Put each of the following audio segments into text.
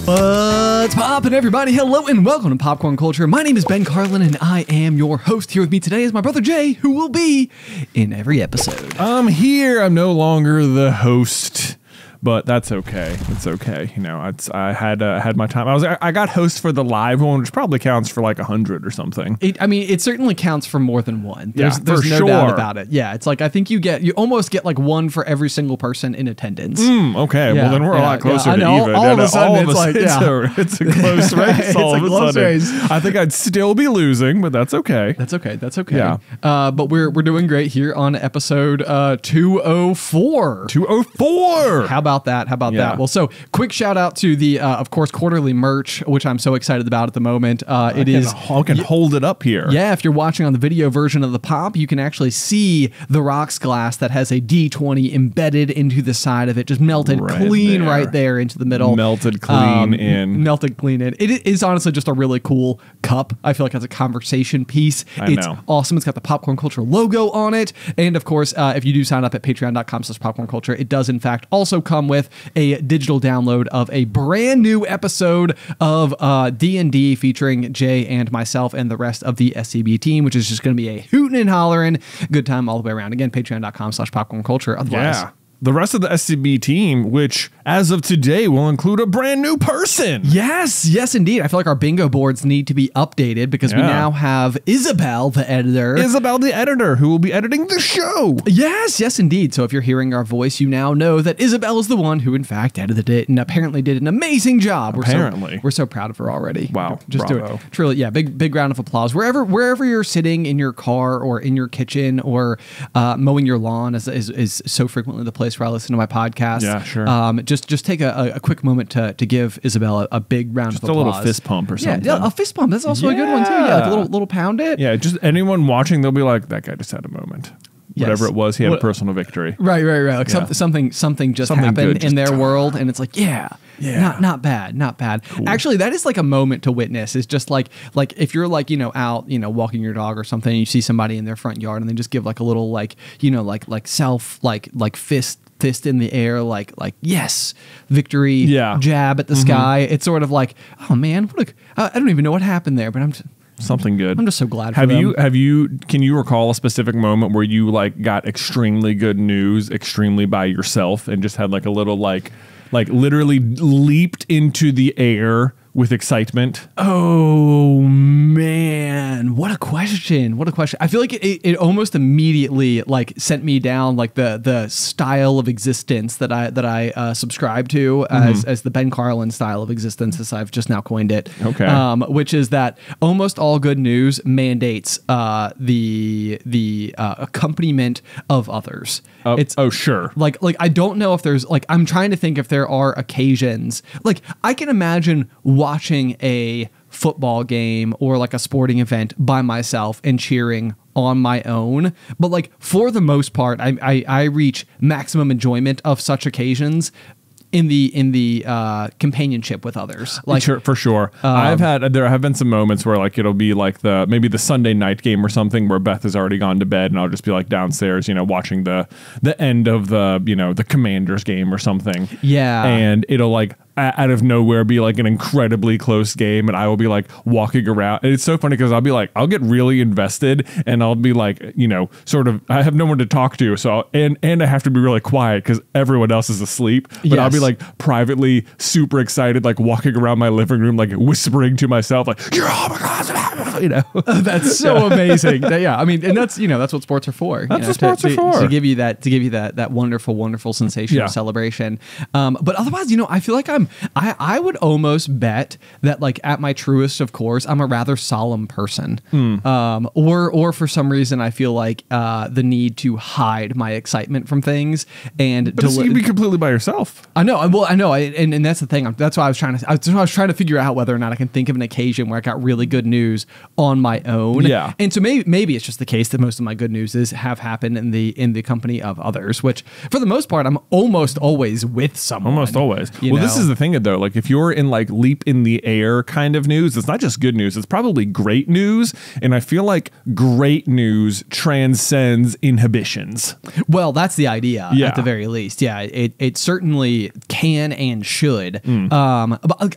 What's poppin', everybody? Hello and welcome to Popcorn Culture. My name is Ben Carlin and I am your host. Here with me today is my brother Jay, who will be in every episode. I'm here. I'm no longer the host, but that's okay. It's okay. You know, I had my time. I got host for the live one, which probably counts for like 100 or something. It certainly counts for more than one. There's no doubt about it. Yeah, it's like I think you almost get like one for every single person in attendance. Okay, yeah, well then we're a lot closer to even. All of a sudden, it's like it's a close race. All of a sudden, I think I'd still be losing, but that's okay. That's okay. Yeah. But we're doing great here on episode 204. 204. How about that? Well, so quick shout out to the, of course, quarterly merch, which I'm so excited about at the moment. I can hold it up here. Yeah, if you're watching on the video version of the pop, you can actually see the rocks glass that has a D20 embedded into the side of it, just melted clean right there into the middle. Melted clean in. It is honestly just a really cool cup. I feel like it's a conversation piece. It's awesome. It's got the Popcorn Culture logo on it. And of course, if you do sign up at patreon.com/popcornculture, it does in fact also come with a digital download of a brand new episode of D&D featuring Jay and myself and the rest of the SCB team, which is just going to be a hootin' and hollering good time all the way around. Again, patreon.com/popcornculture. Otherwise, the rest of the SCB team, which as of today will include a brand new person. Yes, indeed. I feel like our bingo boards need to be updated because we now have Isybelle, the editor. Who will be editing the show. Yes, indeed. So if you're hearing our voice, you now know that Isybelle is the one who in fact edited it and apparently did an amazing job. We're so proud of her already. Wow. Just do it. Truly, big round of applause. Wherever you're sitting in your car or in your kitchen or mowing your lawn is so frequently the place where I listen to my podcast. Yeah, sure. Just take a quick moment to give Isybelle a big round of applause. Just a little fist pump or something. Yeah, a fist pump. That's also a good one too. Yeah, like a little pound it. Yeah, just anyone watching, they'll be like, that guy just had a moment. Whatever it was, he had a personal victory. Right. Like something just happened in their world, and it's like, not bad. Cool. Actually, that is like a moment to witness. It's just like if you're like, out, walking your dog or something, and you see somebody in their front yard, and they just give like a little like fist in the air, like yes, victory, jab at the sky. It's sort of like, oh man, I don't even know what happened there, but something good. I'm just so glad for them. Can you recall a specific moment where you like got extremely good news extremely by yourself and just had like a little like literally leaped into the air with excitement? Oh man, what a question. I feel like it almost immediately like sent me down like the style of existence that I subscribe to as the Ben Carlin style of existence, as I've just now coined it. Okay. Which is that almost all good news mandates the accompaniment of others. Sure. Like I don't know if there's like, I'm trying to think if there are occasions like I can imagine watching a football game or like a sporting event by myself and cheering on my own, but like for the most part I reach maximum enjoyment of such occasions in the companionship with others. Like for sure. There have been some moments where like it'll be like maybe the Sunday night game or something where Beth has already gone to bed and I'll just be like downstairs, watching the end of the Commanders game or something. Yeah. And it'll like out of nowhere be like an incredibly close game, and I will be like walking around, and it's so funny because I'll get really invested, and I'll be like, sort of, I have no one to talk to, so and I have to be really quiet because everyone else is asleep, but I'll be like privately super excited, like walking around my living room, like whispering to myself, like, you're oh my god, that's so amazing. I mean, and that's that's what sports are for. That's what sports are for. To give you that wonderful sensation of celebration. But otherwise, I feel like I would almost bet that like at my truest, of course, I'm a rather solemn person. Or for some reason I feel like the need to hide my excitement from things and you'd be completely by yourself. I know. And that's the thing. That's why I was trying to figure out whether or not I can think of an occasion where I got really good news on my own. Yeah. And so maybe it's just the case that most of my good news have happened in the company of others, which for the most part I'm almost always with someone. Almost always. This is the thing though. Like if you're in like leap in the air kind of news, it's not just good news, it's probably great news. And I feel like great news transcends inhibitions. Well, that's the idea at the very least. Yeah, it certainly can and should. But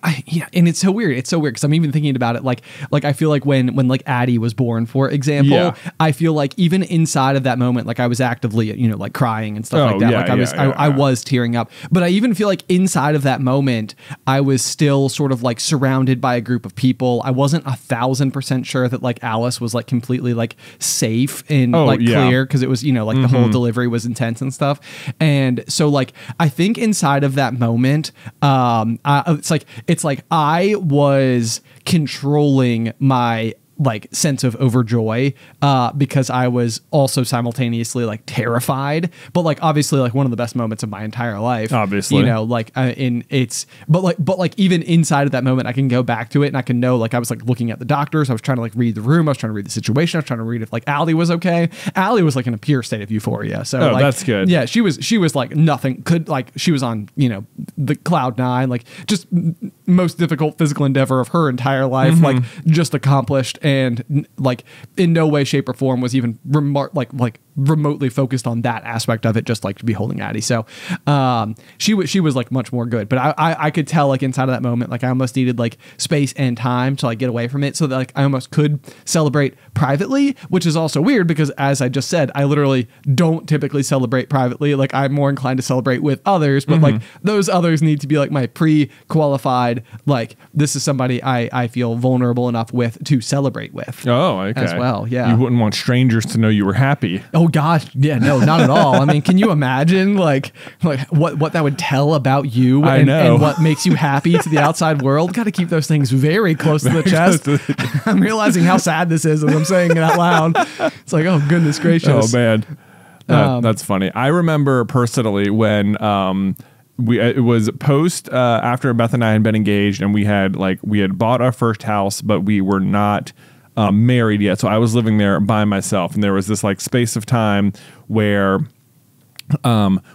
and it's so weird. It's so weird because I'm even thinking about it like I feel like when like Addie was born, for example, I feel like even inside of that moment, like I was actively, like crying and stuff like that. I was tearing up. But I even feel like inside of that moment, I was still sort of like surrounded by a group of people. I wasn't 1,000% sure that like Alice was like completely like safe and clear, because it was, like the whole delivery was intense and stuff. And so like I think inside of that moment, it's like I was controlling my like sense of overjoy because I was also simultaneously like terrified, but like obviously like one of the best moments of my entire life, obviously, but like even inside of that moment I can go back to it and I can know like I was like looking at the doctors, I was trying to like read the room, I was trying to read the situation, I was trying to read if like Allie was okay. Allie was like in a pure state of euphoria, so like that's good. Yeah, she was like nothing could like she was on the cloud nine, like just most difficult physical endeavor of her entire life, like just accomplished, and like in no way, shape, or form was even remotely focused on that aspect of it, just like to be holding Addie. So she was like much more good, but I could tell like inside of that moment, like I almost needed like space and time to like get away from it, so that like I almost could celebrate privately, which is also weird because as I just said, I literally don't typically celebrate privately. Like I'm more inclined to celebrate with others, but like those others need to be like my pre-qualified, like this is somebody I feel vulnerable enough with to celebrate with. Oh, okay. As well, yeah. You wouldn't want strangers to know you were happy. Oh gosh, yeah, no, not at all. I mean, can you imagine like what that would tell about you and what makes you happy to the outside world? Got to keep those things very close to the chest. I'm realizing how sad this is as I'm saying it out loud. It's like, oh goodness gracious. Oh man, that's funny. I remember personally when it was post after Beth and I had been engaged, and we had bought our first house, but we were not married yet. So I was living there by myself, and there was this like space of time where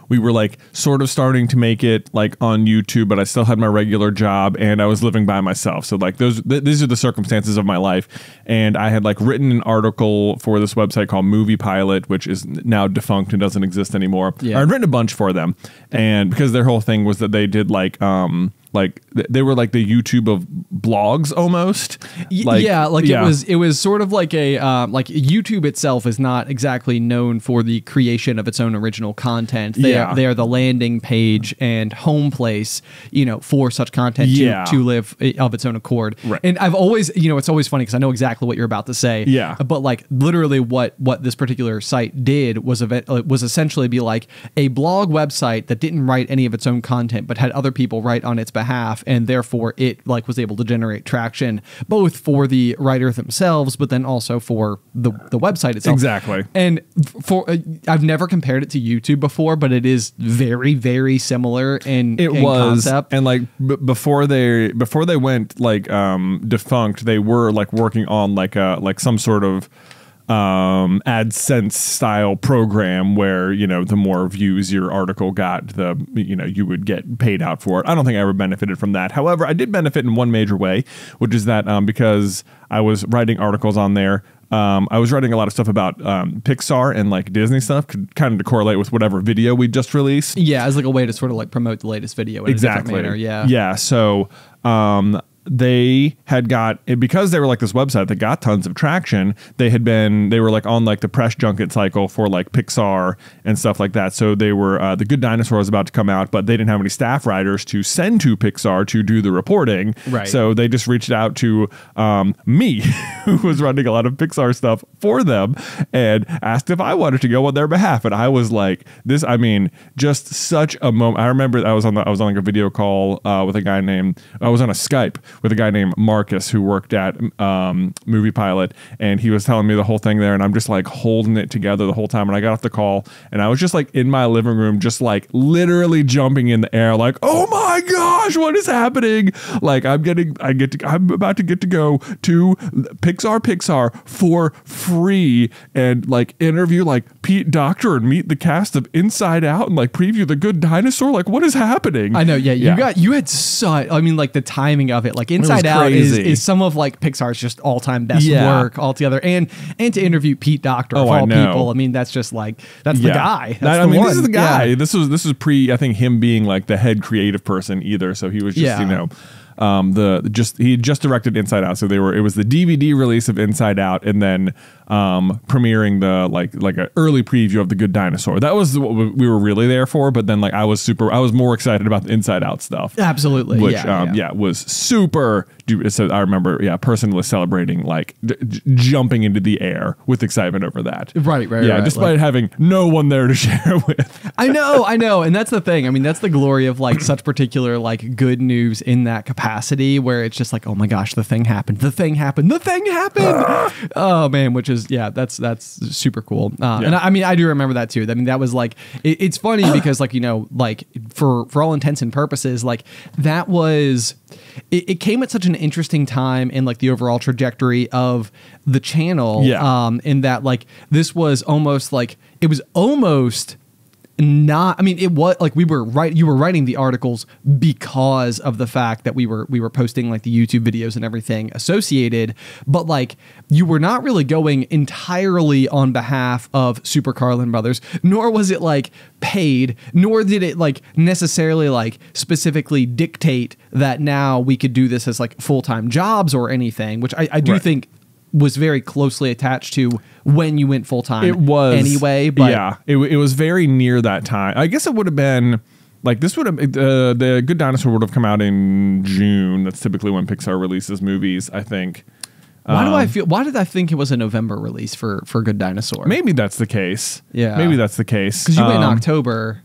we were like sort of starting to make it like on YouTube, but I still had my regular job and I was living by myself. So like these are the circumstances of my life. And I had like written an article for this website called Movie Pilot, which is now defunct and doesn't exist anymore. Yeah. I'd written a bunch for them, and because their whole thing was that they did like they were like the YouTube of blogs almost. It was sort of like a like YouTube itself is not exactly known for the creation of its own original content. They are the landing page and home place, for such content to live of its own accord. Right. And I've always, it's always funny because I know exactly what you're about to say. Yeah. But like literally what this particular site did was essentially be like a blog website that didn't write any of its own content, but had other people write on its behalf, and therefore it like was able to generate traction both for the writer themselves, but then also for the website itself. Exactly. And for I've never compared it to YouTube before, but it is very, very similar in concept. And like before they went like defunct, they were like working on like some sort of AdSense style program where the more views your article got, the you would get paid out for it. I don't think I ever benefited from that. However, I did benefit in one major way, which is that because I was writing articles on there, I was writing a lot of stuff about Pixar and like Disney stuff, kind of to correlate with whatever video we just released. Yeah, as like a way to sort of like promote the latest video in a different manner. Yeah. So they had got it because they were like this website that got tons of traction. They were like on like the press junket cycle for like Pixar and stuff like that. So they were The Good Dinosaur was about to come out, but they didn't have any staff writers to send to Pixar to do the reporting. Right. So they just reached out to me, who was running a lot of Pixar stuff for them, and asked if I wanted to go on their behalf. And I was like, just such a moment. I remember I was on like a video call with a guy named, I was on a Skype with a guy named Marcus who worked at Movie Pilot, and he was telling me the whole thing there, and I'm just like holding it together the whole time. And I got off the call, and I was just like in my living room, just like literally jumping in the air, like, oh my gosh, what is happening? Like I'm about to get to go to Pixar for free and like interview like Pete Docter and meet the cast of Inside Out and like preview The Good Dinosaur. Like, what is happening? I know, you had such, I mean, like the timing of it, like Inside Out is some of like Pixar's just all-time best work altogether, and to interview Pete Docter of all people, I mean, that's just like, that's the guy. This is the guy. Yeah. This was pre, I think, him being like the head creative person either, so he was just, you know, he just directed Inside Out, so it was the DVD release of Inside Out, and then premiering the like an early preview of The Good Dinosaur. That was what we were really there for. But then like I was more excited about the Inside Out stuff. Absolutely, which was super. So I remember, personally celebrating, like jumping into the air with excitement over that. Right. Yeah, despite having no one there to share with. I know, and that's the thing. I mean, that's the glory of like such particular like good news in that capacity, where it's just like, oh my gosh, the thing happened. Oh man, which is that's super cool. And I mean, I do remember that too. I mean, that was like it's funny because like, you know, like for all intents and purposes, like that was. It came at such an interesting time in like the overall trajectory of the channel. In that like this was almost like it was almost not, I mean, it was like you were writing the articles because of the fact that we were posting like the YouTube videos and everything associated, but like you were not really going entirely on behalf of Super Carlin Brothers, nor was it like paid, nor did it like necessarily like specifically dictate that now we could do this as like full-time jobs or anything, which I do think was very closely attached to when you went full time. It was anyway, but it was very near that time. I guess it would have been like this would have the Good Dinosaur would have come out in June. That's typically when Pixar releases movies, I think. Why did I think it was a November release for Good Dinosaur? Maybe that's the case. Yeah, maybe that's the case. Because you went in October.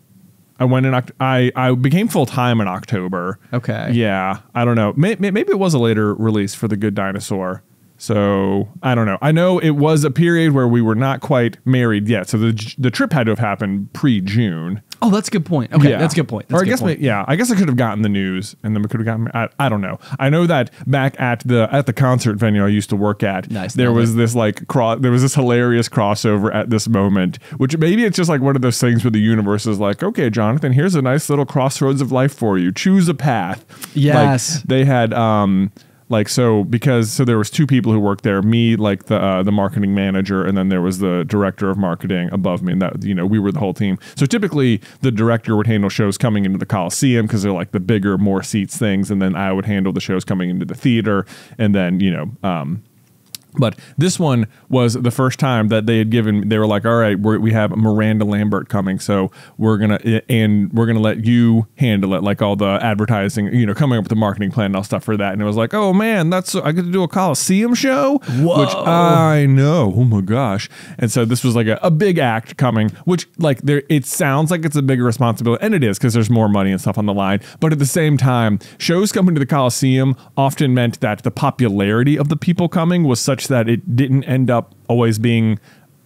I went in. I became full time in October. Okay. Yeah, I don't know. Maybe it was a later release for the Good Dinosaur. So I don't know. I know it was a period where we were not quite married yet. So the trip had to have happened pre-June. Oh, that's a good point. Okay, that's a good point. I guess I could have gotten the news, and then we could have gotten. I don't know. I know that back at the concert venue I used to work at, there was this like there was this hilarious crossover at this moment, which maybe it's just like one of those things where the universe is like, okay, Jonathan, here's a nice little crossroads of life for you. Choose a path. Yes, like, they had so there was two people who worked there, me, like the marketing manager, and then there was the director of marketing above me, and that, you know, we were the whole team. So typically the director would handle shows coming into the Coliseum because they're like the bigger, more seats things, and then I would handle the shows coming into the theater, and then, you know, but this one was the first time that they were like, all right, we have Miranda Lambert coming, so we're gonna let you handle it, like all the advertising, you know, coming up with the marketing plan and all stuff for that. And it was like, oh man, I get to do a Coliseum show. Whoa. Which I know, oh my gosh. And so this was like a big act coming, which like it sounds like it's a bigger responsibility, and it is because there's more money and stuff on the line. But at the same time, shows coming to the Coliseum often meant that the popularity of the people coming was such that it didn't end up always being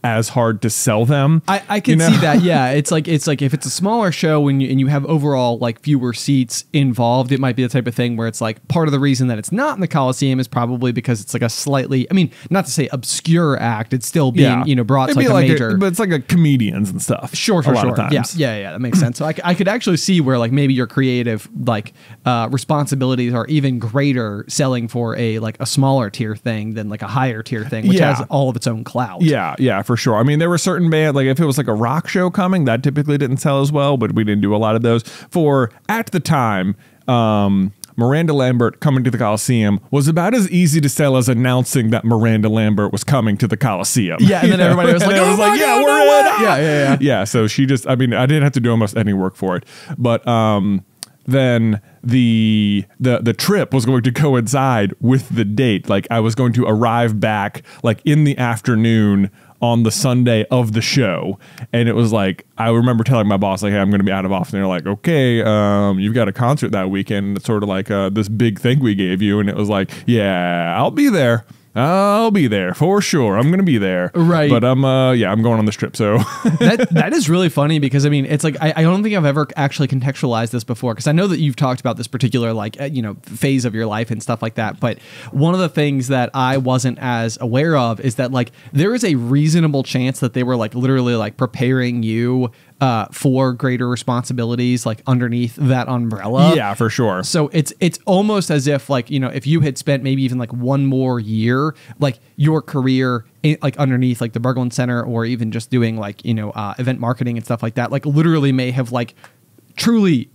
as hard to sell them. I can see that. Yeah, it's like if it's a smaller show and you have overall like fewer seats involved, it might be the type of thing where it's like part of the reason that it's not in the Coliseum is probably because it's like a slightly, I mean, not to say obscure act, it's still being you know, brought to like a major, but it's like a comedians and stuff. Sure. Yeah, that makes sense. So I could actually see where like maybe your creative like responsibilities are even greater selling for a smaller tier thing than like a higher tier thing, which has all of its own clout. Yeah, for sure. I mean, there were certain bands, like if it was like a rock show coming, that typically didn't sell as well, but we didn't do a lot of those. For at the time, Miranda Lambert coming to the Coliseum was about as easy to sell as announcing that Miranda Lambert was coming to the Coliseum. Yeah, and then everybody was like, oh my God, we're in. Yeah. So she just, I mean, I didn't have to do almost any work for it, but then the trip was going to coincide with the date. Like I was going to arrive back like in the afternoon on the Sunday of the show. And it was like, I remember telling my boss, like, hey, I'm going to be out of office. And they're like, okay, you've got a concert that weekend. It's sort of like this big thing we gave you. And it was like, yeah, I'll be there. I'll be there for sure. I'm going to be there. Right. But I'm going on this trip. So that is really funny because I mean, it's like, I don't think I've ever actually contextualized this before because I know that you've talked about this particular like, phase of your life and stuff like that. But one of the things that I wasn't as aware of is that like, there is a reasonable chance that they were like literally like preparing you for greater responsibilities like underneath that umbrella. Yeah, for sure. So it's almost as if like, if you had spent maybe even like one more year, like your career like underneath like the Berglund Center or even just doing like, event marketing and stuff like that, like literally may have like truly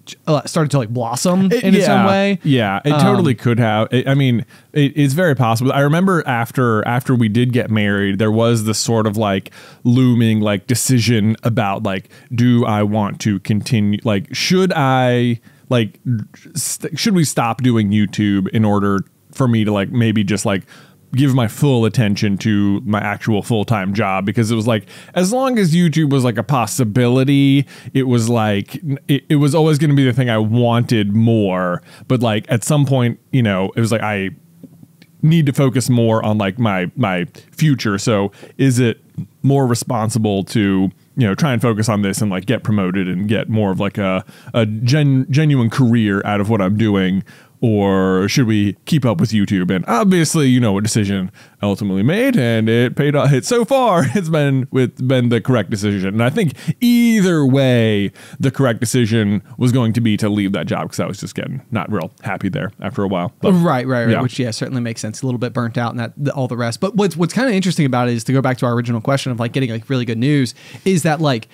started to like blossom in its own way. Yeah, it totally could have. It's very possible. I remember after we did get married, there was this sort of like looming like decision about like, do I want to continue? Like, should I like, should we stop doing YouTube in order for me to like maybe just like give my full attention to my actual full-time job? Because it was like, as long as YouTube was like a possibility, it was like, it was always going to be the thing I wanted more. But like at some point, it was like, I need to focus more on like my future. So is it more responsible to, try and focus on this and like get promoted and get more of like a genuine career out of what I'm doing? Or should we keep up with YouTube? And obviously, a decision ultimately made, and it paid off. So far, it's been the correct decision. And I think either way, the correct decision was going to be to leave that job because I was just getting not real happy there after a while. But, right. Yeah. Which certainly makes sense. A little bit burnt out and that all the rest. But what's kind of interesting about it is to go back to our original question of like getting like really good news is that like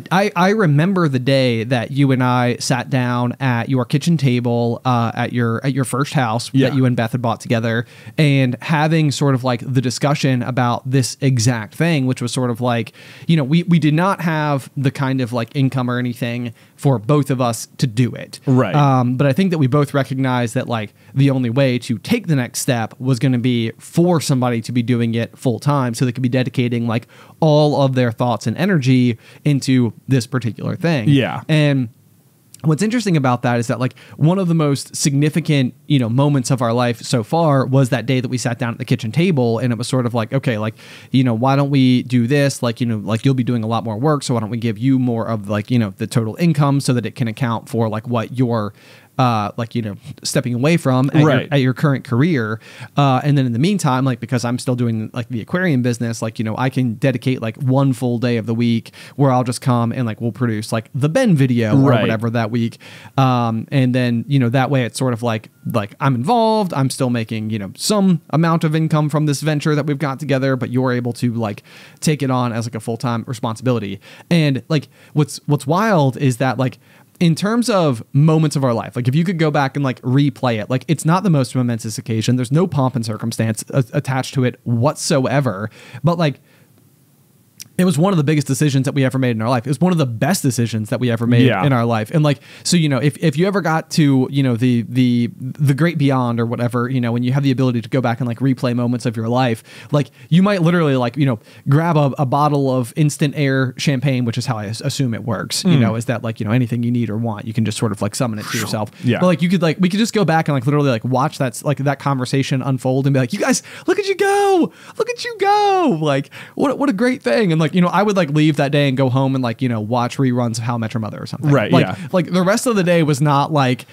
I remember the day that you and I sat down at your kitchen table at your first house that you and Beth had bought together and having sort of like the discussion about this exact thing, which was sort of like, we did not have the kind of like income or anything for both of us to do it. Right. But I think that we both recognized that like the only way to take the next step was going to be for somebody to be doing it full time so they could be dedicating like all of their thoughts and energy into this particular thing. Yeah. And what's interesting about that is that like one of the most significant, moments of our life so far was that day that we sat down at the kitchen table and it was sort of like, okay, like, why don't we do this? Like, like you'll be doing a lot more work. So why don't we give you more of like, the total income so that it can account for like what your stepping away from at your current career. And then in the meantime, like, because I'm still doing like the aquarium business, like, I can dedicate like one full day of the week where I'll just come and like, we'll produce like the Ben video or whatever that week. And then, that way it's sort of like I'm involved, I'm still making, some amount of income from this venture that we've got together, but you're able to like take it on as like a full-time responsibility. And like, what's wild is that like, in terms of moments of our life, like if you could go back and like replay it, like it's not the most momentous occasion. There's no pomp and circumstance attached to it whatsoever. But like, it was one of the biggest decisions that we ever made in our life. It was one of the best decisions that we ever made in our life. And like, so, if you ever got to, the great beyond or whatever, when you have the ability to go back and like replay moments of your life, like you might literally like, grab a bottle of instant air champagne, which is how I assume it works, is that like, anything you need or want, you can just sort of like summon it to yourself. Yeah. But like, we could just go back and like literally like watch that conversation unfold and be like, you guys, look at you go, like, what a great thing. And like, I would like leave that day and go home and like, watch reruns of How I Met Your Mother or something. Right. Like, yeah. Like the rest of the day was not like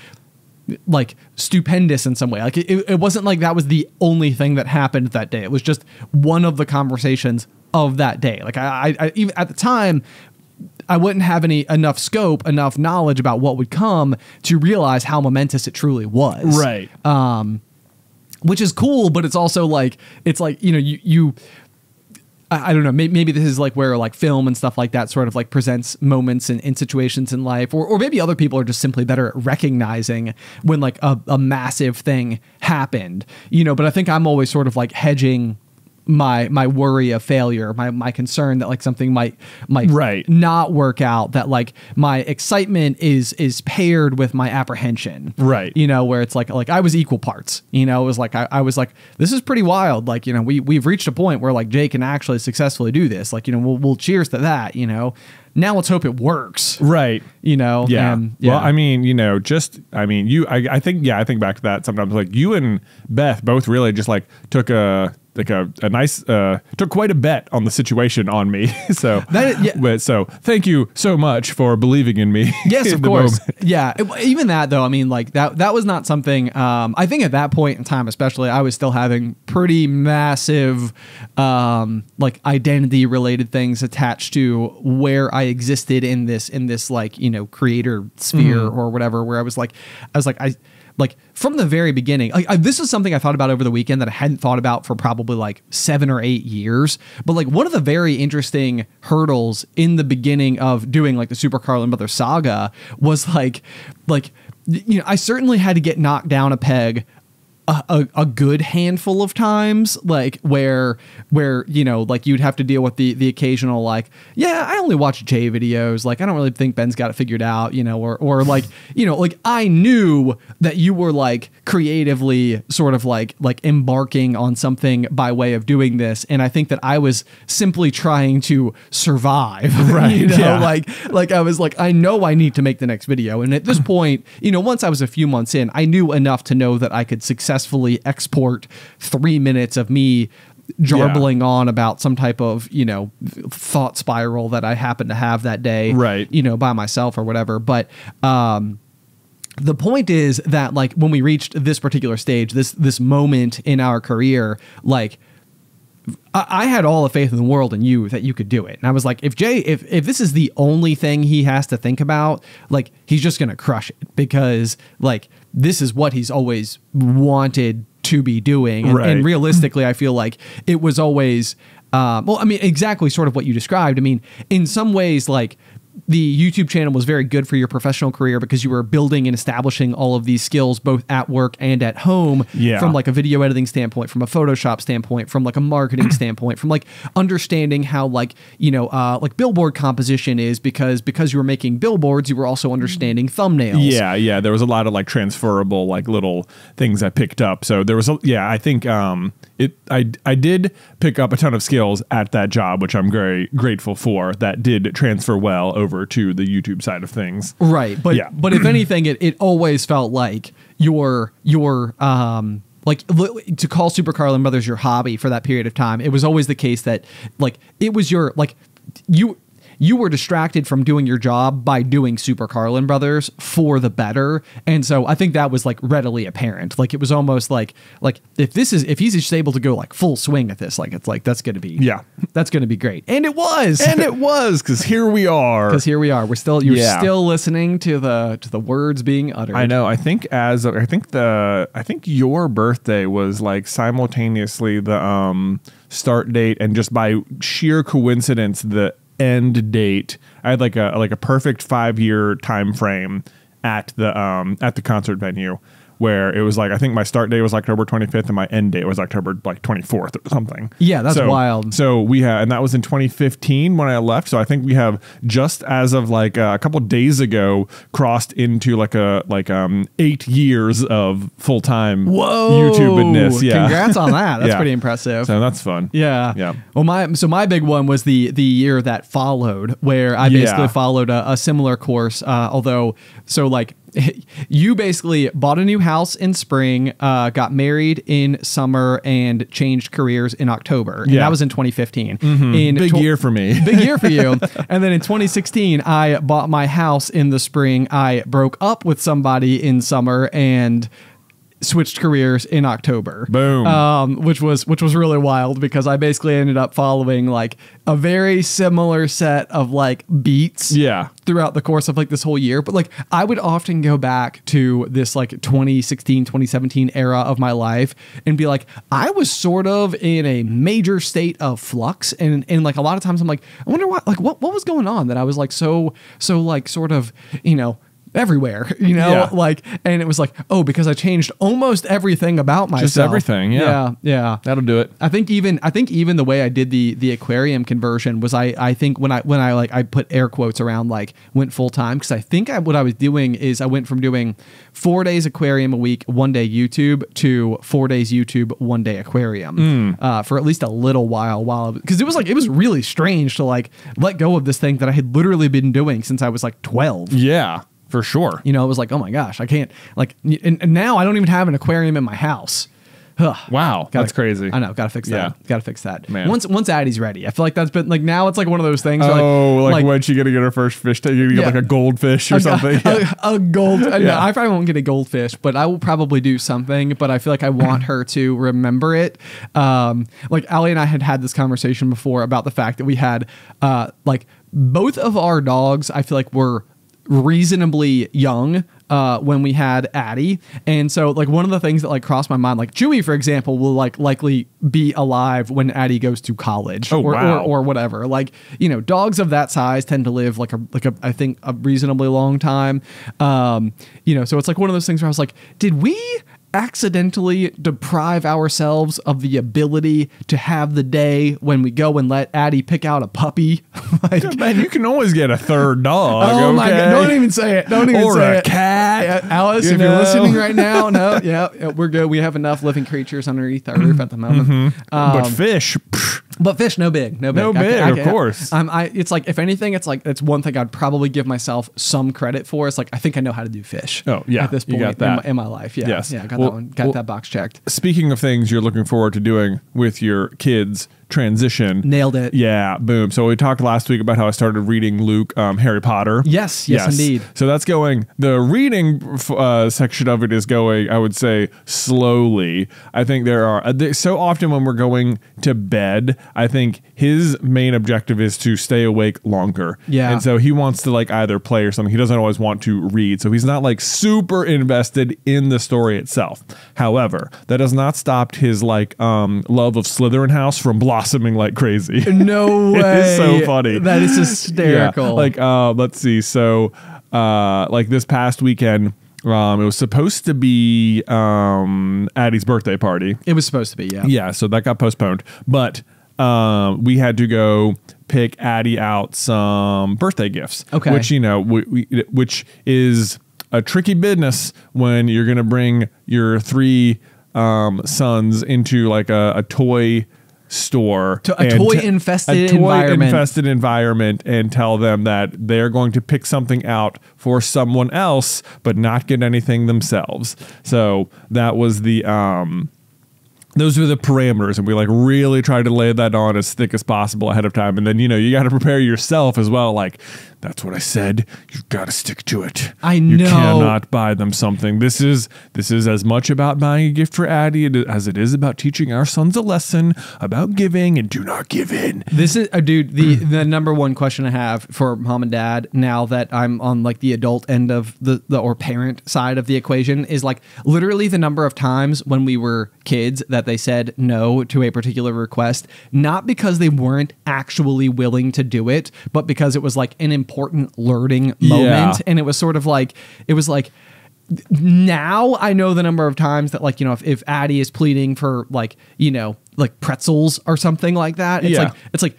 stupendous in some way. Like it wasn't like that was the only thing that happened that day. It was just one of the conversations of that day. Like I even at the time, I wouldn't have enough scope, enough knowledge about what would come to realize how momentous it truly was. Right. Which is cool, but it's also like, you I don't know, maybe this is like where like film and stuff like that sort of like presents moments in situations in life, or maybe other people are just simply better at recognizing when like a massive thing happened, but I think I'm always sort of like hedging my worry of failure, my concern that like something might not work out, that like my excitement is paired with my apprehension, right? You know, where it's like I was equal parts, you know. It was like I was like, this is pretty wild, like, you know, we've reached a point where like Jay can actually successfully do this, like, you know, we'll cheers to that, you know. Now let's hope it works. Right. You know? Yeah. Well, I mean, you know, I think back to that sometimes, like you and Beth both really just like took a nice, took quite a bet on the situation on me. So, so thank you so much for believing in me. Yes, of course. Yeah. Even that though, I mean, like that was not something, I think at that point in time, especially, I was still having pretty massive, like identity related things attached to where I existed in this like, you know, creator sphere or whatever, where I was like, from the very beginning, this is something I thought about over the weekend that I hadn't thought about for probably like 7 or 8 years. But like one of the very interesting hurdles in the beginning of doing like the Super Carlin Brothers saga was like, you know, I certainly had to get knocked down a peg a good handful of times, like where you know, like you'd have to deal with the occasional like, yeah, I only watch Jay videos, like I don't really think Ben's got it figured out, you know, or like, you know, like I knew that you were like creatively sort of like embarking on something by way of doing this, and I think that I was simply trying to survive, right? You know, yeah. like I was like, I know I need to make the next video, and at this point, you know, once I was a few months in, I knew enough to know that I could successfully export 3 minutes of me jarbling on about some type of, you know, thought spiral that I happened to have that day, right? You know, by myself or whatever. But the point is that like when we reached this particular stage, this moment in our career, like I had all the faith in the world in you that you could do it. And I was like, if this is the only thing he has to think about, like he's just going to crush it, because like this is what he's always wanted to be doing. And, and realistically, I feel like it was always, well, I mean, exactly sort of what you described. I mean, in some ways, like the YouTube channel was very good for your professional career because you were building and establishing all of these skills both at work and at home, from like a video editing standpoint, from a Photoshop standpoint, from like a marketing standpoint, from like understanding how like, you know, like billboard composition is, because you were making billboards, you were also understanding thumbnails. Yeah. There was a lot of like transferable like little things I picked up. So there was I think I did pick up a ton of skills at that job, which I'm very grateful for, that did transfer well over to the YouTube side of things. Right. But if anything, it always felt like your like to call Super Carlin Brothers your hobby for that period of time. It was always the case that like it was your, like you were distracted from doing your job by doing Super Carlin Brothers for the better. And so I think that was like readily apparent. Like it was almost like if he's just able to go like full swing at this, like it's like, that's going to be great. And it was, because here we are. We're still, still listening to the words being uttered. I know. I think your birthday was like simultaneously the start date, and just by sheer coincidence, the end date. I had like a perfect 5-year time frame at the concert venue, where it was like, I think my start date was October 25th and my end date was October like 24th or something. Yeah, that's wild. So we had, and that was in 2015 when I left. So I think we have, just as of like a couple of days ago, crossed into like 8 years of full-time YouTube-ness. Yeah. Congrats on that. That's pretty impressive. So that's fun. Yeah. Well, my big one was the year that followed, where I basically followed a similar course. You basically bought a new house in spring, got married in summer, and changed careers in October. And that was in 2015. Mm-hmm. Big year for me. Big year for you. And then in 2016, I bought my house in the spring. I broke up with somebody in summer and switched careers in October. Boom. Which was really wild, because I basically ended up following like a very similar set of like beats throughout the course of like this whole year. But like I would often go back to this like 2016, 2017 era of my life and be like, I was sort of in a major state of flux. And like a lot of times I'm like, I wonder what was going on that I was like so like sort of, you know, everywhere, you know, Yeah. like, and it was like, oh, because I changed almost everything about myself. Just everything. Yeah. That'll do it. I think even the way I did the aquarium conversion was I think when I like I put air quotes around like went full time, because I think what I was doing is I went from doing 4 days aquarium a week, 1 day YouTube, to 4 days YouTube, 1 day aquarium for at least a little while, because it was really strange to like let go of this thing that I had literally been doing since I was like 12. Yeah, for sure. You know, it was like, oh my gosh, I can't like, and now I don't even have an aquarium in my house. Wow, that's crazy. I know, gotta fix that. Yeah. Gotta fix that. Man. Once Addie's ready, I feel like that's been like, now it's like one of those things. Oh, where, like when's she gonna get her first fish? You get like a goldfish or something. A gold. No, I probably won't get a goldfish, but I will probably do something. But I feel like I want her to remember it. Like Allie and I had this conversation before about the fact that we had like both of our dogs, I feel like, were reasonably young when we had Addie, and so like one of the things that like crossed my mind, like Chewy, for example, will like likely be alive when Addie goes to college or whatever. Like, you know, dogs of that size tend to live like a I think a reasonably long time. You know, so it's like one of those things where I was like, did we accidentally deprive ourselves of the ability to have the day when we go and let Addie pick out a puppy? Like, man, you can always get a third dog. Oh my God! Don't even say it. Don't even or say a it. cat. Alice, if you're listening right now, no, yeah, we're good. We have enough living creatures underneath our roof at the moment. But fish. But fish, no big. Of course. It's like, if anything, it's like, it's one thing I'd probably give myself some credit for. It's like, I think I know how to do fish. Oh yeah, at this point you got that. in my life. Yeah, yes. Yeah, I got that one. Got that box checked. Speaking of things you're looking forward to doing with your kids, transition. Nailed it. Yeah, boom. So we talked last week about how I started reading Luke Harry Potter. Yes, indeed. So that's going, the reading section of it is going, I would say, slowly. I think there are, so often when we're going to bed, I think his main objective is to stay awake longer. Yeah. And so he wants to like either play or something. He doesn't always want to read. So he's not like super invested in the story itself. However, that has not stopped his like love of Slytherin house from blossoming like crazy. No way. It is so funny. That is hysterical. Yeah. Like let's see. So like this past weekend, it was supposed to be Addie's birthday party. It was supposed to be, yeah. Yeah, so that got postponed. But we had to go pick Addie out some birthday gifts. Okay. Which, you know, which is a tricky business when you're going to bring your 3 sons into like a toy store, a toy infested environment, and tell them that they're going to pick something out for someone else but not get anything themselves. So that was the those were the parameters, and we like really tried to lay that on as thick as possible ahead of time. And then, you know, you got to prepare yourself as well. Like, that's what I said. You've got to stick to it. I know. You cannot buy them something. This is as much about buying a gift for Addie as it is about teaching our sons a lesson about giving and do not give in. This is, dude, the number one question I have for mom and dad now that I'm on like the adult end of the or parent side of the equation is like literally the number of times when we were kids that they said no to a particular request, not because they weren't actually willing to do it, but because it was like an important learning moment. Yeah. And it was sort of like, it was like, now I know the number of times that, like, you know, if Addie is pleading for like, you know, like pretzels or something like that, it's like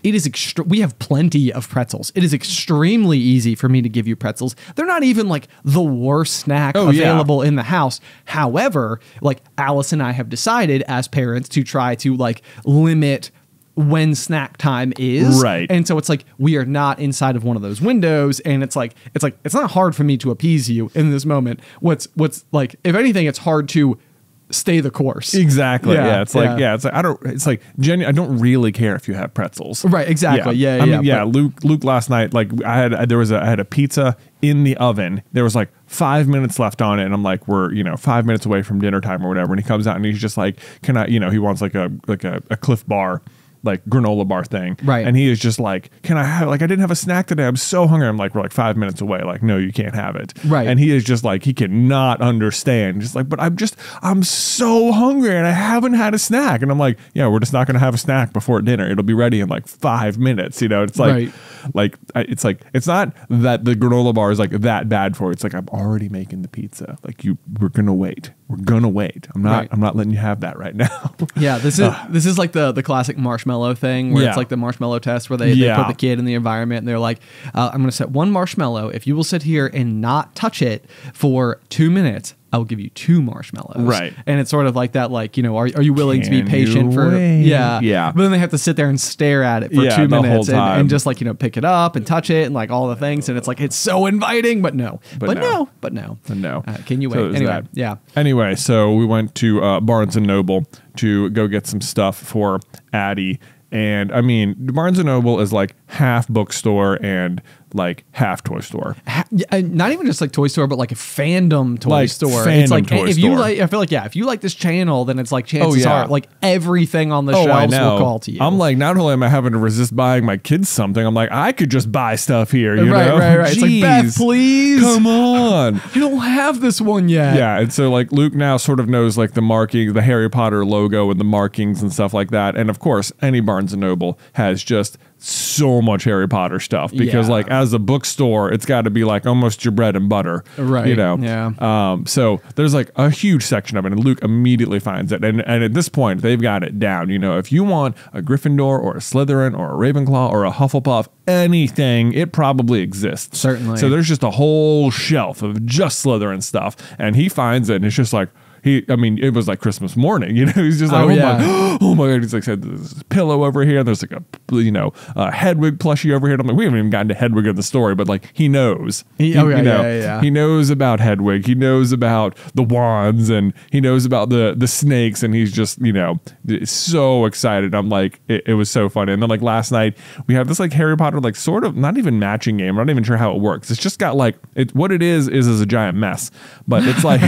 it is we have plenty of pretzels. It is extremely easy for me to give you pretzels. They're not even like the worst snack available in the house. However, like Alice and I have decided as parents to try to like limit when snack time is. Right. And so it's like we are not inside of one of those windows, and it's not hard for me to appease you in this moment. What's like, if anything, it's hard to stay the course. Exactly. Yeah. It's like I don't really care if you have pretzels. Right. Exactly. Yeah. I mean, Luke last night, like I had a pizza in the oven. There was like 5 minutes left on it, and I'm like, we're, you know, 5 minutes away from dinner time or whatever. And he comes out and he's just like, can I, you know, he wants like a Cliff Bar. like granola bar thing. Right. And he is just like, can I have, like, I didn't have a snack today. I'm so hungry. I'm like, we're like 5 minutes away. Like, no, you can't have it. Right. And he is just like, he cannot understand. Just like, but I'm so hungry and I haven't had a snack. And I'm like, yeah, we're just not going to have a snack before dinner. It'll be ready in like 5 minutes. You know, it's like, it's not that the granola bar is like that bad for you. It's like, I'm already making the pizza. Like we're going to wait. We're going to wait. I'm not letting you have that right now. Yeah. This is like the classic marshmallow thing where it's like the marshmallow test where they put the kid in the environment and they're like, I'm going to set one marshmallow. If you will sit here and not touch it for 2 minutes, I will give you 2 marshmallows. Right. And it's sort of like that, like, you know, are you willing to be patient for, Yeah. But then they have to sit there and stare at it for 2 the minutes whole time. and just like, you know, pick it up and touch it and like all the things. And it's like, it's so inviting, but no. No. Can you wait? Anyway, yeah. Anyway, so we went to Barnes & Noble to go get some stuff for Addie. And I mean, Barnes & Noble is like half bookstore and like half toy store. Not even just like toy store, but like a fandom toy like store. Fandom it's like toy if store. you like, I feel like if you like this channel, then it's like chances are like everything on the I shelves will call to you. I'm like, not only am I having to resist buying my kids something, I'm like, I could just buy stuff here. You know? Right. It's like, Beth, please, come on. You don't have this one yet. Yeah, and so like Luke now sort of knows like the markings, the Harry Potter logo and the markings and stuff like that. And of course, any Barnes & Noble has just so much Harry Potter stuff because like as a bookstore, it's got to be like almost your bread and butter, right? You know, yeah. So there's like a huge section of it, and Luke immediately finds it, and at this point they've got it down. You know, if you want a Gryffindor or a Slytherin or a Ravenclaw or a Hufflepuff, anything, it probably exists. Certainly. So there's just a whole shelf of just Slytherin stuff, and he finds it, and it's just like. It was like Christmas morning, you know, he's just like, oh my God. He's like, said there's this pillow over here. And there's like a Hedwig plushie over here. And I'm like, we haven't even gotten to Hedwig in the story, but like, he knows, he knows about Hedwig. He knows about the wands and he knows about the snakes. And he's just, you know, so excited. I'm like, it was so funny. And then like last night we have this like Harry Potter, like sort of not even matching game. I'm not even sure how it works. It's just got like, what it is a giant mess, but it's like,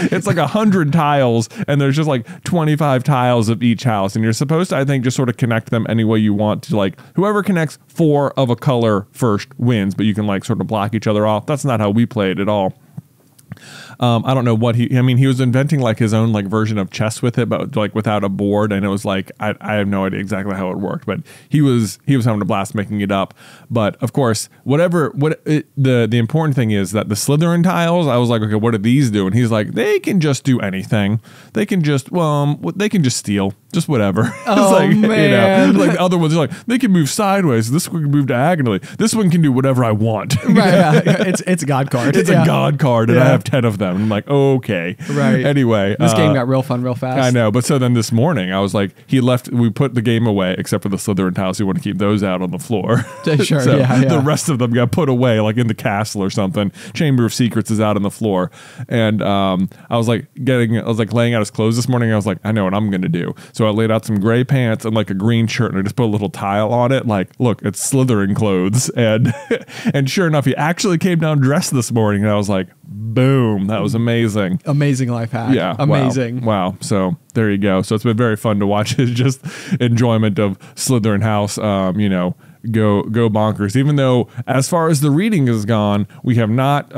it's like 100 tiles and there's just like 25 tiles of each house and you're supposed to, I think, just sort of connect them any way you want to, like whoever connects 4 of a color first wins, but you can like sort of block each other off. That's not how we played at all. I don't know what he was inventing like his own like version of chess with it, but like without a board. And it was like, I have no idea exactly how it worked, but he was having a blast making it up. But of course, the important thing is that the Slytherin tiles, I was like, okay, what do these do? And he's like, they can just do anything. They can just steal. Just whatever. Oh, like, man. You know, like the other ones are like, they can move sideways. This one can move diagonally. This one can do whatever I want. Right. Yeah. It's a God card. It's a God card, and I have 10 of them. I'm like, okay. Right. Anyway. This game got real fun real fast. I know. But so then this morning, I was like, we put the game away, except for the Slytherin tiles. We want to keep those out on the floor. Sure, so yeah. The rest of them got put away, like in the castle or something. Chamber of Secrets is out on the floor. And I was like laying out his clothes this morning. I was like, I know what I'm going to do. So I laid out some gray pants and like a green shirt, and I just put a little tile on it. Like, look, it's Slytherin clothes. And and sure enough, he actually came down dressed this morning. And I was like, boom, that was amazing. Amazing life hack. Yeah. Amazing. Wow. So there you go. So it's been very fun to watch his just enjoyment of Slytherin House, go bonkers. Even though as far as the reading is gone, we have not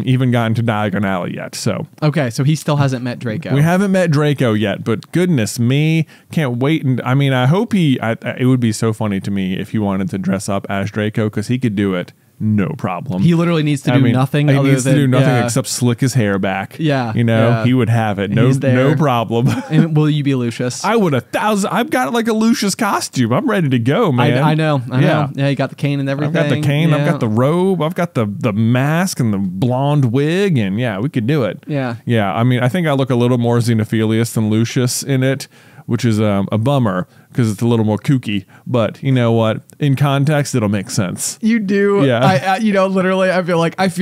even gotten to Diagon Alley yet. So okay, so he still hasn't met Draco. We haven't met Draco yet, but goodness me, can't wait. And I mean, I hope it would be so funny to me if he wanted to dress up as Draco, because he could do it. No problem. He literally needs to do nothing. He needs to do nothing except slick his hair back. Yeah. He would have it. No problem. And will you be Lucius? I would 1,000. I've got like a Lucius costume. I'm ready to go, man. I know. Yeah, you got the cane and everything. I've got the cane. Yeah. I've got the robe. I've got the mask and the blonde wig. And yeah, we could do it. Yeah. Yeah. I mean, I think I look a little more Xenophilius than Lucius in it, which is a bummer because it's a little more kooky. But you know what? In context, it'll make sense. You do. Yeah. Literally, I feel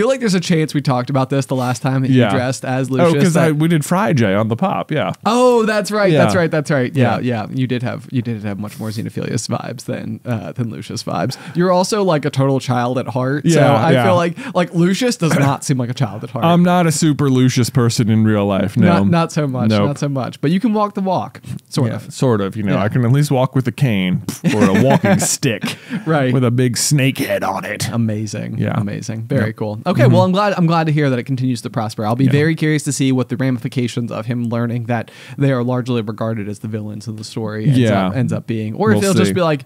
like there's a chance we talked about this the last time that you dressed as Lucius. Oh, because we did Fry J on the pop. Yeah. Oh, that's right. Yeah. That's right. Yeah. You did have much more Xenophilius vibes than Lucius vibes. You're also like a total child at heart. Yeah. So I feel like Lucius does not seem like a child at heart. I'm not a super Lucius person in real life. No, not so much. Nope. Not so much. But you can walk the walk. Sort of. Sort of. I can at least least walk with a cane or a walking stick, right, with a big snake head on it. Amazing. Yeah. Amazing. Very cool. Okay. Well, I'm glad to hear that it continues to prosper. I'll be very curious to see what the ramifications of him learning that they are largely regarded as the villains of the story ends up being, or if they'll just be like,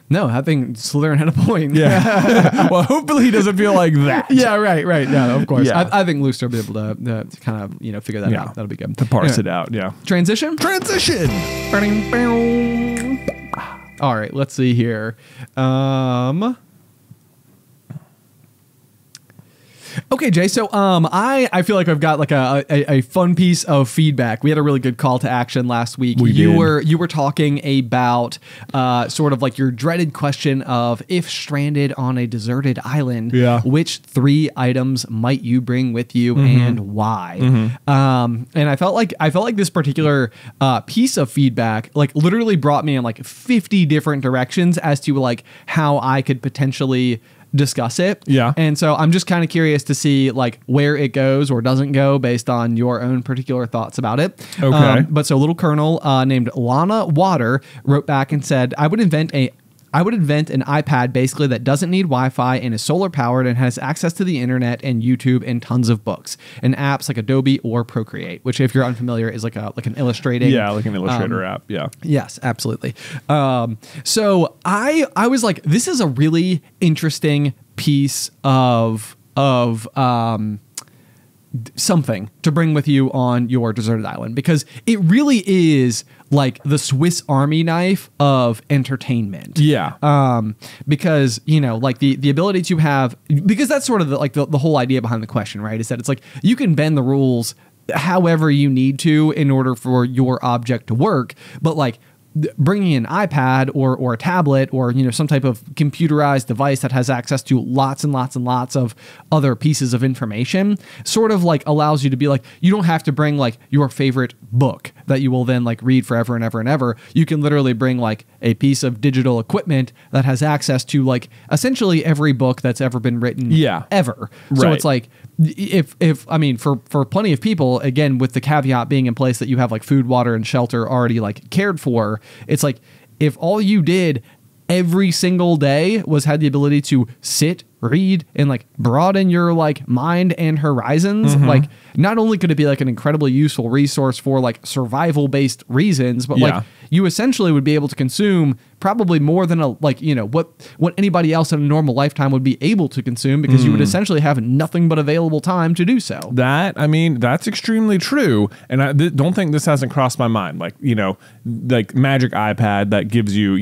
no, I think Slytherin had a point. Yeah. Well, hopefully he doesn't feel like that. Yeah, right. No, of course. Yeah. I think Lucer will be able to kind of, figure that out. That'll be good. To parse it out, Transition? All right, let's see here. Okay, Jay. So I feel like I've got like a fun piece of feedback. We had a really good call to action last week. You were talking about sort of like your dreaded question of, if stranded on a deserted island, which 3 items might you bring with you and why? And I felt like this particular piece of feedback like literally brought me in like 50 different directions as to like how I could potentially discuss it. Yeah. And so I'm just kind of curious to see like where it goes or doesn't go based on your own particular thoughts about it. Okay. But so a little colonel named Lana Water wrote back and said, I would invent an iPad basically that doesn't need Wi-Fi and is solar powered and has access to the internet and YouTube and tons of books and apps like Adobe or Procreate, which if you're unfamiliar is like an illustrating. Yeah, like an Illustrator app. Yeah. Yes, absolutely. So I was like, this is a really interesting piece of something to bring with you on your deserted island, because it really is like the Swiss Army knife of entertainment. Yeah. Because, like the ability to have, because that's sort of the whole idea behind the question, right? Is that it's like you can bend the rules however you need to in order for your object to work, but like bringing an iPad or a tablet or some type of computerized device that has access to lots and lots and lots of other pieces of information sort of like allows you to be like, you don't have to bring like your favorite book that you will then like read forever and ever and ever. You can literally bring like a piece of digital equipment that has access to like essentially every book that's ever been written ever. So it's like, if I mean, for plenty of people, again, with the caveat being in place that you have like food, water, and shelter already like cared for, it's like if all you did every single day was had the ability to sit, read, and like broaden your like mind and horizons, like not only could it be like an incredibly useful resource for like survival based reasons, but like you essentially would be able to consume probably more than what anybody else in a normal lifetime would be able to consume, because you would essentially have nothing but available time to do so. That's extremely true. And I don't think this hasn't crossed my mind. Like, like magic iPad that gives you,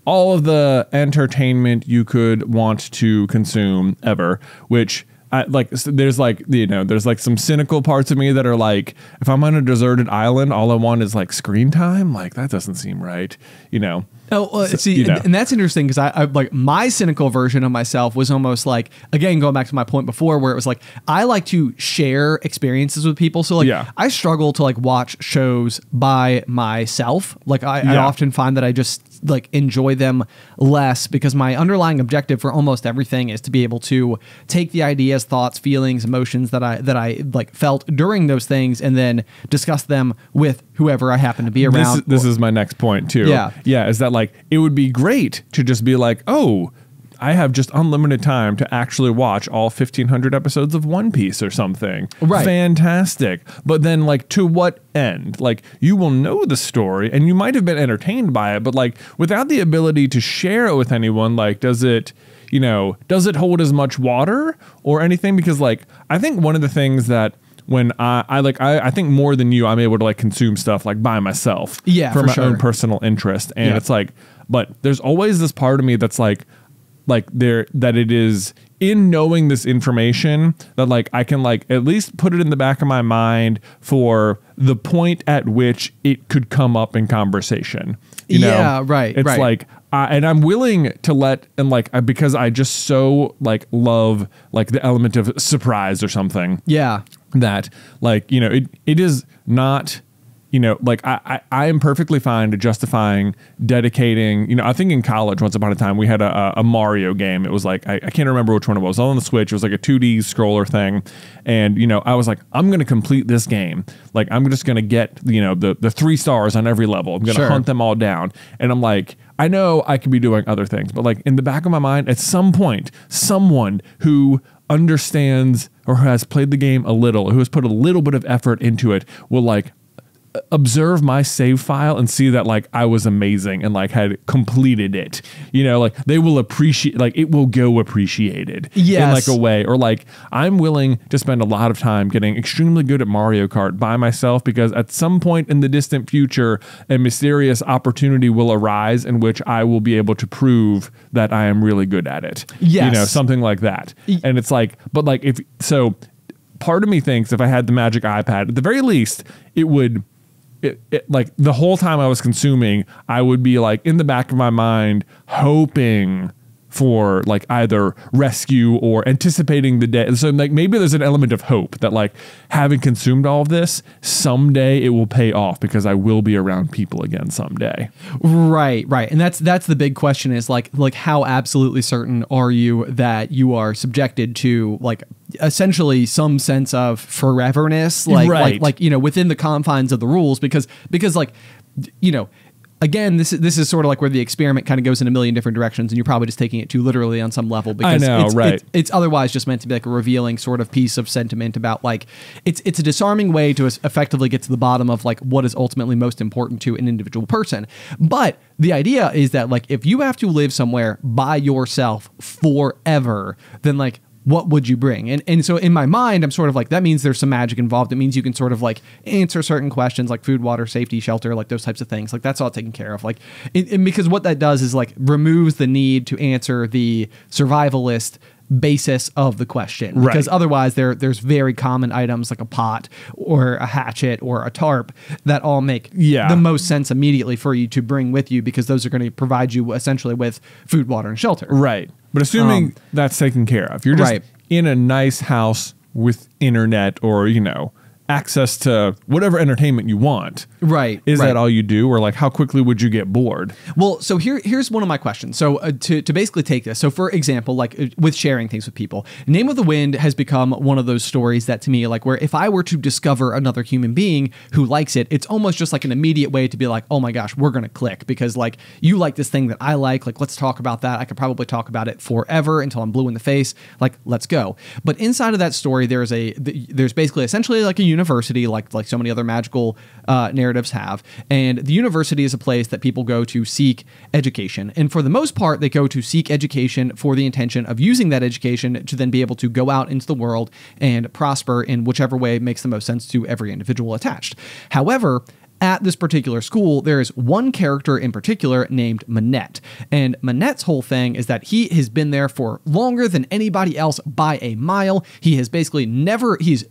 all of the entertainment you could want to consume ever, which there's like some cynical parts of me that are like, if I'm on a deserted island, all I want is like screen time. Like that doesn't seem right, and that's interesting, because I like my cynical version of myself was almost like, again, going back to my point before, where it was like, I like to share experiences with people. So like, I struggle to like watch shows by myself. Like I often find that I just like enjoy them less, because my underlying objective for almost everything is to be able to take the ideas, thoughts, feelings, emotions that I like felt during those things and then discuss them with whoever I happen to be around. This is my next point too. Yeah. Is that like, it would be great to just be like, oh, I have just unlimited time to actually watch all 1,500 episodes of One Piece or something. Right. Fantastic. But then, like, to what end? Like, you will know the story and you might have been entertained by it, but like, without the ability to share it with anyone, like, does it hold as much water or anything? Because like, I think one of the things that when I think more than you, I'm able to like consume stuff like by myself for my own personal interest. And it's like, but there's always this part of me that's like that it is in knowing this information that like I can like at least put it in the back of my mind for the point at which it could come up in conversation. Right. It's like, and I'm willing to because I just so like love like the element of surprise or something. Yeah. That like, it is not you know, like I am perfectly fine to justifying dedicating, you know, I think in college once upon a time we had a Mario game. It was like, I can't remember which one it was. On the Switch, it was like a 2D scroller thing. And, you know, I was like, I'm going to complete this game. Like, I'm just going to get, you know, the 3 stars on every level. I'm going to hunt them all down. And I'm like, I know I could be doing other things, but like in the back of my mind, at some point, someone who understands or has played the game a little, who has put a little bit of effort into it, will like observe my save file and see that like I was amazing and like had completed it. You know, like they will appreciate, like it will go appreciated in like a way. Or like I'm willing to spend a lot of time getting extremely good at Mario Kart by myself, because at some point in the distant future a mysterious opportunity will arise in which I will be able to prove that I am really good at it. You know, something like that. And it's like, but like if so, part of me thinks if I had the magic iPad, at the very least it would like the whole time I was consuming, I would be like in the back of my mind hoping for like either rescue or anticipating the day. So like maybe there's an element of hope that like having consumed all of this, someday it will pay off because I will be around people again someday. Right. And that's the big question, is like how absolutely certain are you that you are subjected to like essentially some sense of foreverness, like you know, within the confines of the rules, because like, you know, again, this is sort of like where the experiment kind of goes in a million different directions, and you're probably just taking it too literally on some level, because it's otherwise just meant to be like a revealing sort of piece of sentiment about like it's a disarming way to effectively get to the bottom of like what is ultimately most important to an individual person. But the idea is that like if you have to live somewhere by yourself forever, then like what would you bring? And so in my mind, I'm sort of like, that means there's some magic involved. It means you can sort of like answer certain questions like food, water, safety, shelter, like those types of things. Like that's all taken care of. Like, and because what that does is like removes the need to answer the survivalist basis of the question, because otherwise there's very common items like a pot or a hatchet or a tarp that all make the most sense immediately for you to bring with you, because those are going to provide you essentially with food, water, and shelter. But assuming that's taken care of, you're just in a nice house with internet or, you know, access to whatever entertainment you want. Is that all you do? Or like how quickly would you get bored? Well, so here's one of my questions. So to basically take this. So for example, like with sharing things with people, Name of the Wind has become one of those stories that to me, like where if I were to discover another human being who likes it, it's almost just like an immediate way to be like, oh my gosh, we're going to click, because like you like this thing that I like let's talk about that. I could probably talk about it forever until I'm blue in the face. Like, let's go. But inside of that story, there's basically essentially like a university, like so many other magical narratives have. And the university is a place that people go to seek education. And for the most part, they go to seek education for the intention of using that education to then be able to go out into the world and prosper in whichever way makes the most sense to every individual attached. However, at this particular school, there is one character in particular named Manette. And Manette's whole thing is that he has been there for longer than anybody else by a mile. He has basically he's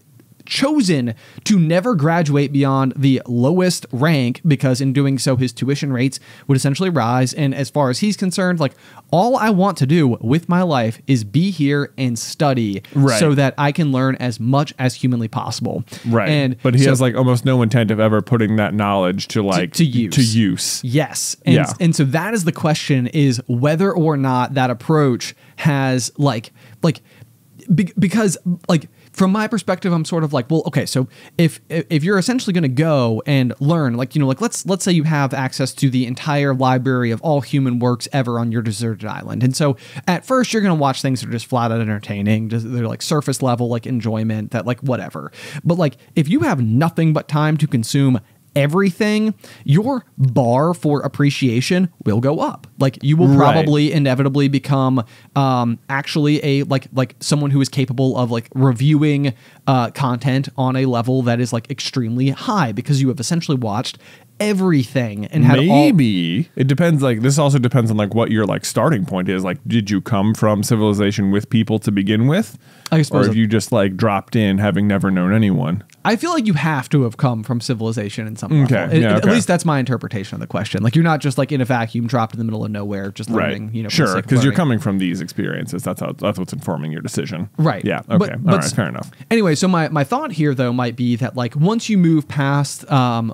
chosen to never graduate beyond the lowest rank, because in doing so his tuition rates would essentially rise. And as far as he's concerned, like, all I want to do with my life is be here and study so that I can learn as much as humanly possible. But he has like almost no intent of ever putting that knowledge to like to use. Yes. And so that is the question, is whether or not that approach has because from my perspective, I'm sort of like, well, okay, so if you're essentially going to go and learn, like, you know, like let's say you have access to the entire library of all human works ever on your deserted island. And so at first you're going to watch things that are just flat out entertaining. They're like surface level, like enjoyment, that like whatever. But like if you have nothing but time to consume everything, your bar for appreciation will go up. Like you will probably inevitably become actually a like someone who is capable of like reviewing content on a level that is like extremely high, because you have essentially watched everything and had it depends. Like this also depends on like what your like starting point is. Like, did you come from civilization with people to begin with, I suppose, or have you just like dropped in having never known anyone? I feel like you have to have come from civilization in some level. At least that's my interpretation of the question. Like, you're not just like in a vacuum, dropped in the middle of nowhere, just learning. You know, sure, because you're coming from these experiences. That's what's informing your decision. Right. Yeah. Okay. All right. Fair enough. Anyway, so my thought here though might be that like once you move past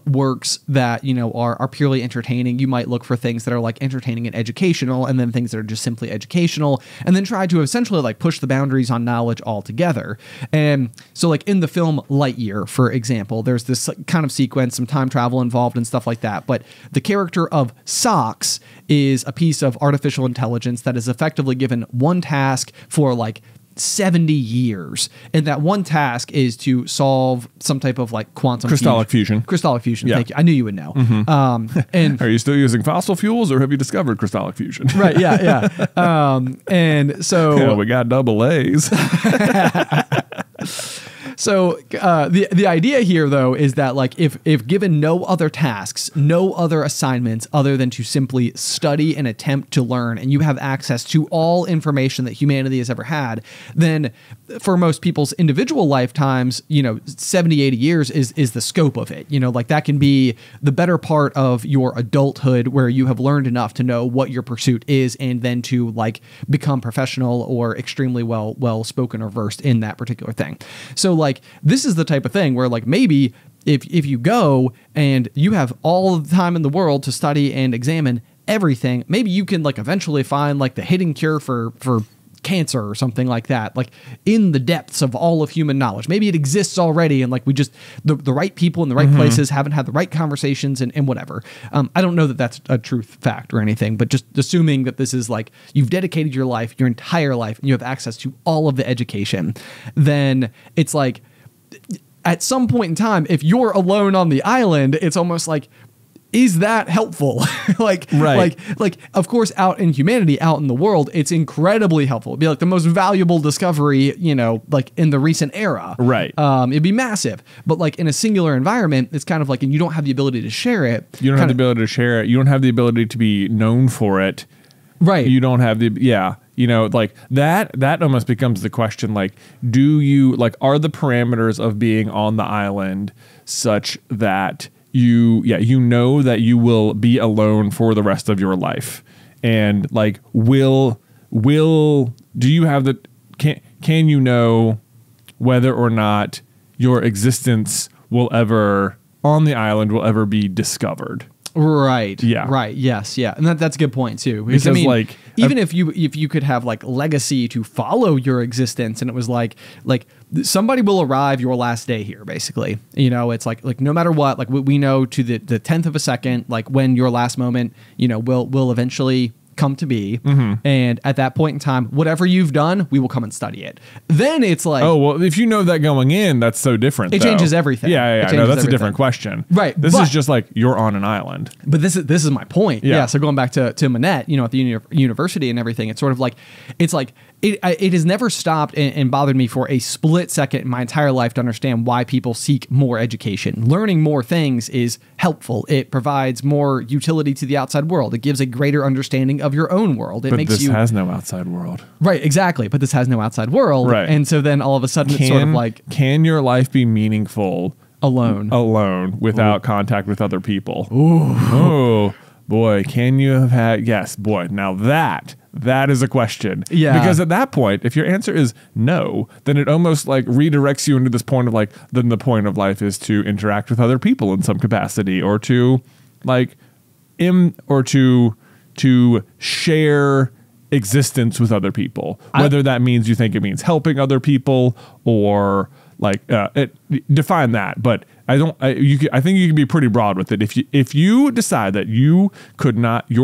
works that are purely entertaining, you might look for things that are like entertaining and educational, and then things that are just simply educational, and then try to essentially like push the boundaries on knowledge altogether. And so like in the film Lightyear, for example, there's this kind of sequence, some time travel involved and stuff like that. But the character of Socks is a piece of artificial intelligence that is effectively given one task for like 70 years. And that one task is to solve some type of like quantum crystallic fusion. Crystallic fusion. Yeah. Thank you. I knew you would know. And are you still using fossil fuels, or have you discovered crystallic fusion? Right. Yeah. And so we got double A's. So the idea here, though, is that like if given no other tasks, no other assignments other than to simply study and attempt to learn, and you have access to all information that humanity has ever had, then for most people's individual lifetimes, 70, 80 years is the scope of it. Like that can be the better part of your adulthood, where you have learned enough to know what your pursuit is, and then to like become professional or extremely well spoken or versed in that particular thing. So like this is the type of thing where like maybe if you go and you have all the time in the world to study and examine everything, maybe you can like eventually find like the hidden cure for cancer or something like that, like in the depths of all of human knowledge. Maybe it exists already, and like we just the right people in the right places haven't had the right conversations and whatever. I don't know that that's a truth fact or anything, but just assuming that this is like you've dedicated your life, your entire life, and you have access to all of the education, then it's like at some point in time, if you're alone on the island, it's almost like, is that helpful? like of course, out in humanity, out in the world, it's incredibly helpful. It'd be like the most valuable discovery, like in the recent era. Right. It'd be massive. But like in a singular environment, it's kind of like, and you don't have the ability to share it. You don't have the ability to share it. You don't have the ability to be known for it. Right. You don't have the, like that almost becomes the question, like, do you, like, are the parameters of being on the island such that you know that you will be alone for the rest of your life, and like do you have the can you know whether or not your existence on the island will ever be discovered? Right. Yeah. Right. Yes. Yeah. And that's a good point too. Because I mean, like, even if you could have like legacy to follow your existence, and it was like somebody will arrive your last day here, basically. It's like no matter what, like we know to the 10th of a second, like when your last moment, will eventually come to be. And at that point in time, whatever you've done, we will come and study it. Then it's like, oh, well, if you know that going in, that's so different. It changes everything. Yeah. No, that's a different question. Right. This is just like you're on an island. But this is my point. Yeah. So going back to Manette, at the university and everything, it's sort of like, it's like, it has never stopped and bothered me for a split second in my entire life to understand why people seek more education. Learning more things is helpful. It provides more utility to the outside world. It gives a greater understanding of your own world. But this has no outside world. Right, exactly. But this has no outside world. Right. And so then all of a sudden it's sort of like, can your life be meaningful alone without contact with other people? Oh, boy, can you have had, yes, boy. Now that is a question. Yeah. Because at that point, if your answer is no, then it almost like redirects you into this point of like, then the point of life is to interact with other people in some capacity, or to like, to share existence with other people. Whether that means you think it means helping other people, or like define that. But I think you can be pretty broad with it. If you decide that your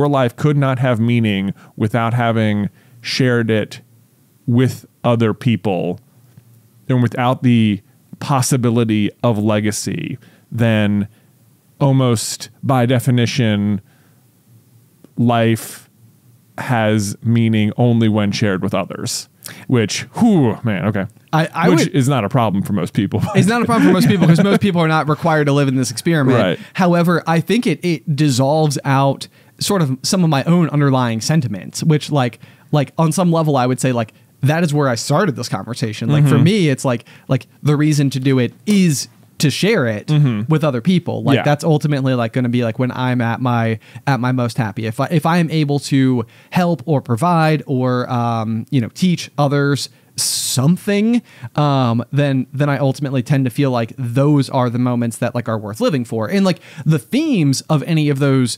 life could not have meaning without having shared it with other people, and without the possibility of legacy, then almost by definition, life has meaning only when shared with others. Which, okay. Which is not a problem for most people. It's not a problem for most people, because most people are not required to live in this experiment. Right. However, I think it dissolves out sort of some of my own underlying sentiments, which like on some level I would say like that is where I started this conversation. Like for me, it's like the reason to do it is to share it with other people. Like that's ultimately like going to be like when I'm at my most happy. If I am able to help or provide or teach others something, then I ultimately tend to feel like those are the moments that like are worth living for. And like the themes of any of those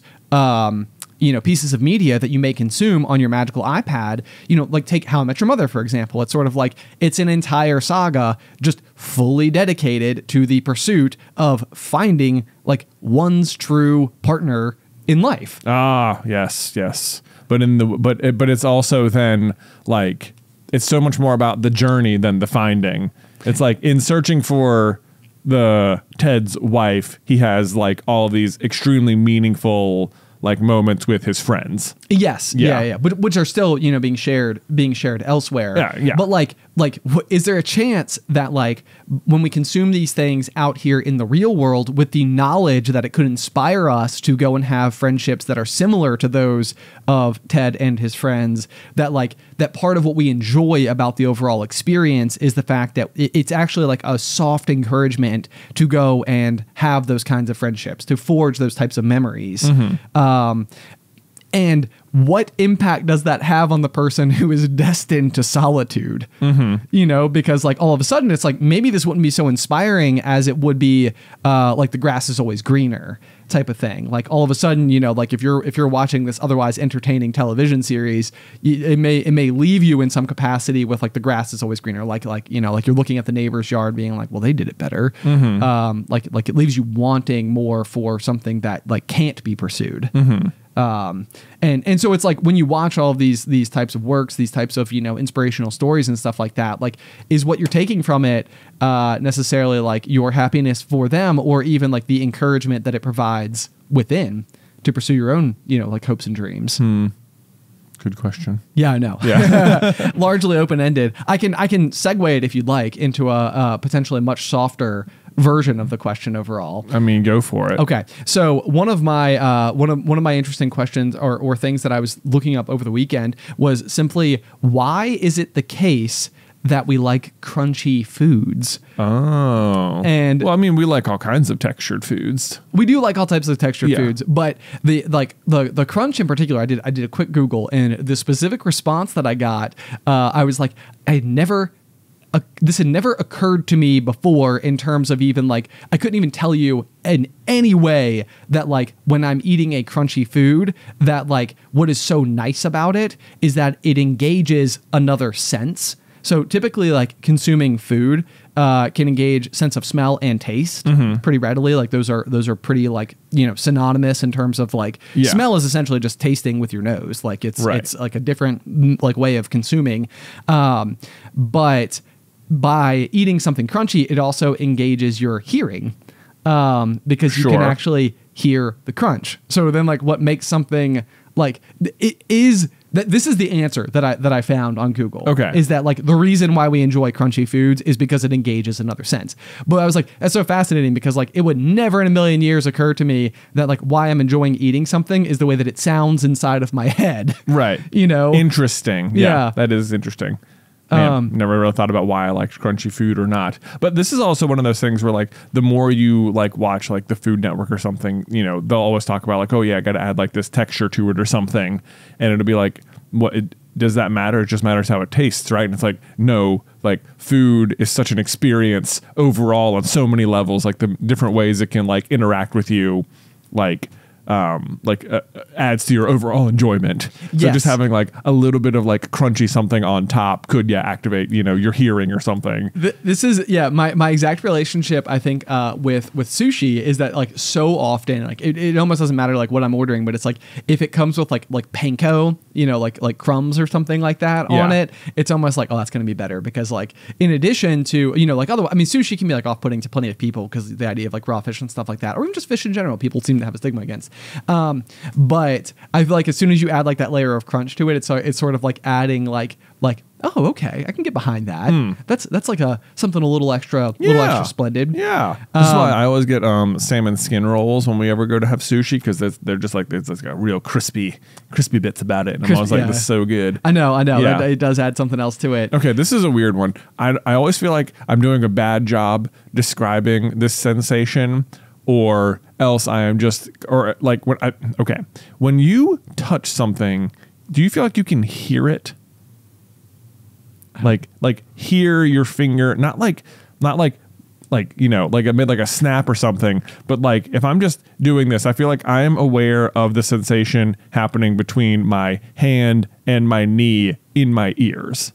pieces of media that you may consume on your magical iPad, like take How I Met Your Mother, for example. It's sort of like it's an entire saga just fully dedicated to the pursuit of finding like one's true partner in life. Ah, yes. But but it's also then like it's so much more about the journey than the finding. It's like in searching for Ted's wife, he has like all these extremely meaningful like moments with his friends. Yes. Yeah. But which are still, being shared elsewhere. Yeah. But like, is there a chance that like when we consume these things out here in the real world with the knowledge that it could inspire us to go and have friendships that are similar to those of Ted and his friends, that like that part of what we enjoy about the overall experience is the fact that it's actually like a soft encouragement to go and have those kinds of friendships, to forge those types of memories. And what impact does that have on the person who is destined to solitude? Because like all of a sudden it's like maybe this wouldn't be so inspiring as it would be like the grass is always greener type of thing. Like all of a sudden, like if you're watching this otherwise entertaining television series, it may leave you in some capacity with like the grass is always greener. Like you're looking at the neighbor's yard being like, well, they did it better. Like it leaves you wanting more for something that like can't be pursued. And so it's like when you watch all of these types of works, these types of, inspirational stories and stuff like that, like is what you're taking from it necessarily like your happiness for them, or even like the encouragement that it provides within to pursue your own, like hopes and dreams? Good question. Yeah, I know. Yeah. Largely open-ended. I can segue it if you'd like into a potentially much softer version of the question overall. I mean, go for it. Okay. So one of my interesting questions or things that I was looking up over the weekend was simply, why is it the case that we like crunchy foods? Oh. And well, I mean, we like all kinds of textured foods. We do like all types of textured foods, but the crunch in particular, I did a quick Google, and the specific response that I got, I was like, this had never occurred to me before in terms of even like, I couldn't even tell you in any way that like when I'm eating a crunchy food, that like what is so nice about it is that it engages another sense. So typically like consuming food can engage sense of smell and taste pretty readily. Like those are pretty like, synonymous in terms of like smell is essentially just tasting with your nose. Like it's like a different like way of consuming. But by eating something crunchy, it also engages your hearing because you can actually hear the crunch. So then like what makes something like it is that this is the answer that I found on Google. Okay. Is that like the reason why we enjoy crunchy foods is because it engages another sense. But I was like, that's so fascinating because like it would never in a million years occur to me that like why I'm enjoying eating something is the way that it sounds inside of my head. Right. Interesting. Yeah. That is interesting. Man, never really thought about why I liked crunchy food or not. But this is also one of those things where like the more you like watch like the Food Network or something, they'll always talk about like, oh yeah, I got to add like this texture to it or something. And it'll be like, does that matter? It just matters how it tastes, right? And it's like, no, like food is such an experience overall on so many levels, like the different ways it can like interact with you, adds to your overall enjoyment. So just having like a little bit of like crunchy something on top could activate your hearing or something. This is my exact relationship I think with sushi is that like so often like it almost doesn't matter like what I'm ordering, but it's like if it comes with like panko, like crumbs or something like that on it, it's almost like, oh, that's going to be better because like in addition to like otherwise, I mean sushi can be like off-putting to plenty of people because the idea of like raw fish and stuff like that, or even just fish in general, people seem to have a stigma against. But I feel like as soon as you add like that layer of crunch to it, it's sort of like adding like Oh, okay. I can get behind that. That's like something a little extra splendid. Yeah. That's why I always get salmon skin rolls when we ever go to have sushi, because they're just like, it's got real crispy bits about it. And I'm always like, this is so good. I know. Yeah. It does add something else to it. Okay, this is a weird one. I always feel like I'm doing a bad job describing this sensation, or else I am just, or like when you touch something, do you feel like you can hear it? Like hear your finger, not like you know, like I made like a snap or something, but like if I'm just doing this, I feel like I am aware of the sensation happening between my hand and my knee in my ears.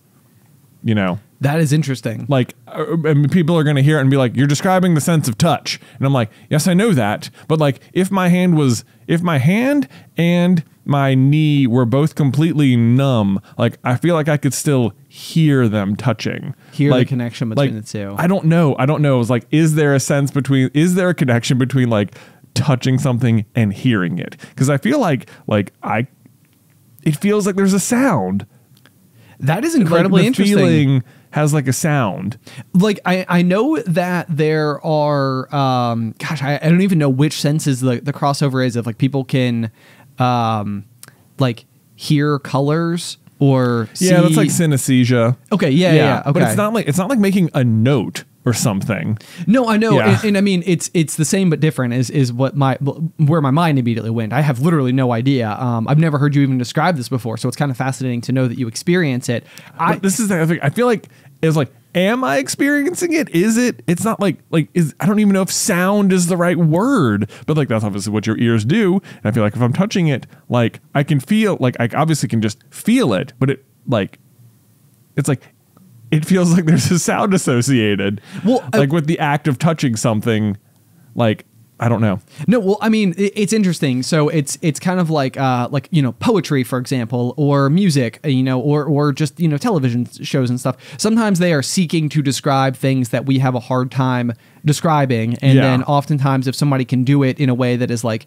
You know, that is interesting. Like, and people are going to hear it and be like, "You're describing the sense of touch," and I'm like, "Yes, I know that," but like if my hand and my knee were both completely numb, like I feel like I could still hear them touching. Hear like, the connection between the two. I don't know. It's like, is there a connection between like touching something and hearing it? Because I feel like it feels like there's a sound. That is incredibly like interesting. Feeling has like a sound. Like I know that there are I don't even know which senses the crossover is, if like people can like hear colors or see. Yeah, that's like synesthesia. Okay, yeah. Okay. But it's not like making a note or something. No, I know, Yeah. and I mean it's the same but different is where my mind immediately went. I have literally no idea. I've never heard you even describe this before, so it's kind of fascinating to know that you experience it. This is the other thing. I feel like it's like, am I experiencing it? Is it? It's not like I don't even know if sound is the right word, but like that's obviously what your ears do. And I feel like if I'm touching it, like I can feel, like I obviously can just feel it, but it feels like there's a sound associated. Well, like with the act of touching something, like I don't know. No, well, I mean, it's interesting. So it's kind of like you know, poetry, for example, or music, you know, or just, you know, television shows and stuff. Sometimes they are seeking to describe things that we have a hard time describing, and then oftentimes if somebody can do it in a way that is like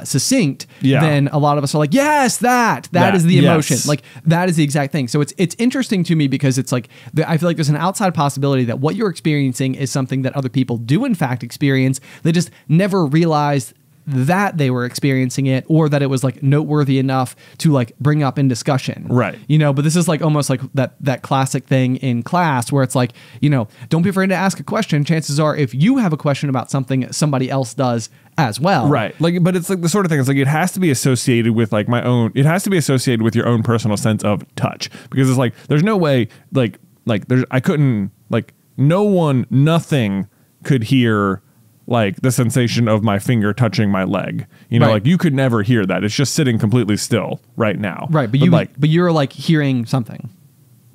succinct, then a lot of us are like, yes, that is the emotion. Like that is the exact thing. So it's interesting to me because it's like I feel like there's an outside possibility that what you're experiencing is something that other people do in fact experience. They just never realized that they were experiencing it, or that it was like noteworthy enough to like bring up in discussion. Right. You know, but this is like almost like that classic thing in class where it's like, you know, don't be afraid to ask a question. Chances are if you have a question about something, somebody else does as well. Right. Like, but it's like the sort of thing, it's like it has to be associated with like it has to be associated with your own personal sense of touch, because it's like there's no way nothing could hear like the sensation of my finger touching my leg. You know, like you could never hear that. It's just sitting completely still right now. Right. But you're like hearing something.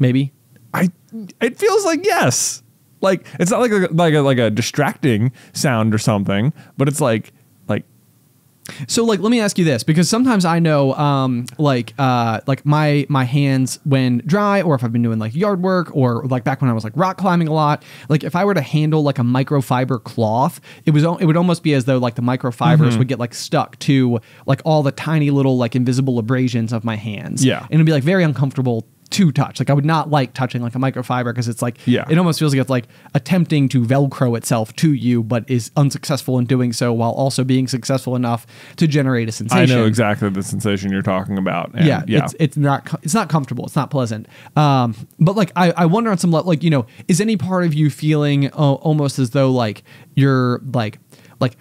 Maybe. It feels like yes. Like it's not like a distracting sound or something, but it's like so like let me ask you this, because sometimes I know like my hands when dry, or if I've been doing like yard work, or like back when I was like rock climbing a lot, like if I were to handle like a microfiber cloth, it would almost be as though like the microfibers would get like stuck to like all the tiny little like invisible abrasions of my hands. Yeah. And it'd be like very uncomfortable to touch. Like I would not like touching like a microfiber, because it's like it almost feels like it's like attempting to Velcro itself to you, but is unsuccessful in doing so while also being successful enough to generate a sensation. I know exactly the sensation you're talking about. And it's not comfortable. It's not pleasant. But like I wonder on some level, like, you know, is any part of you feeling almost as though like you're like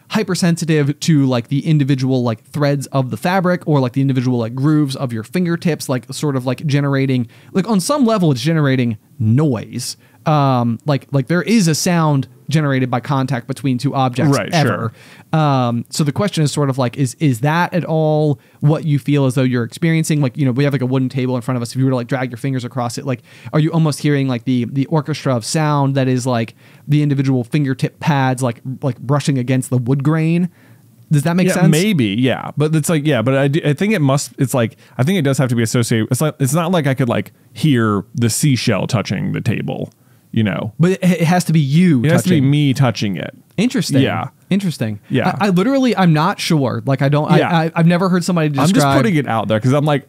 hypersensitive to like the individual like threads of the fabric, or like the individual like grooves of your fingertips, like sort of like generating, like on some level it's generating noise. Like there is a sound generated by contact between two objects, right, ever. Sure. So the question is sort of like, is that at all what you feel as though you're experiencing? Like, you know, we have like a wooden table in front of us. If you were to like drag your fingers across it, like, are you almost hearing like the orchestra of sound that is like the individual fingertip pads, like brushing against the wood grain? Does that make sense? Maybe, yeah. But it's like, but I think it must, it's like, I think it does have to be associated. It's not like I could like hear the seashell touching the table, you know. But it has to be you. It has to be me touching it. Interesting. Yeah. Interesting. Yeah. I'm not sure. Like I've never heard somebody describe. I'm just putting it out there because I'm like,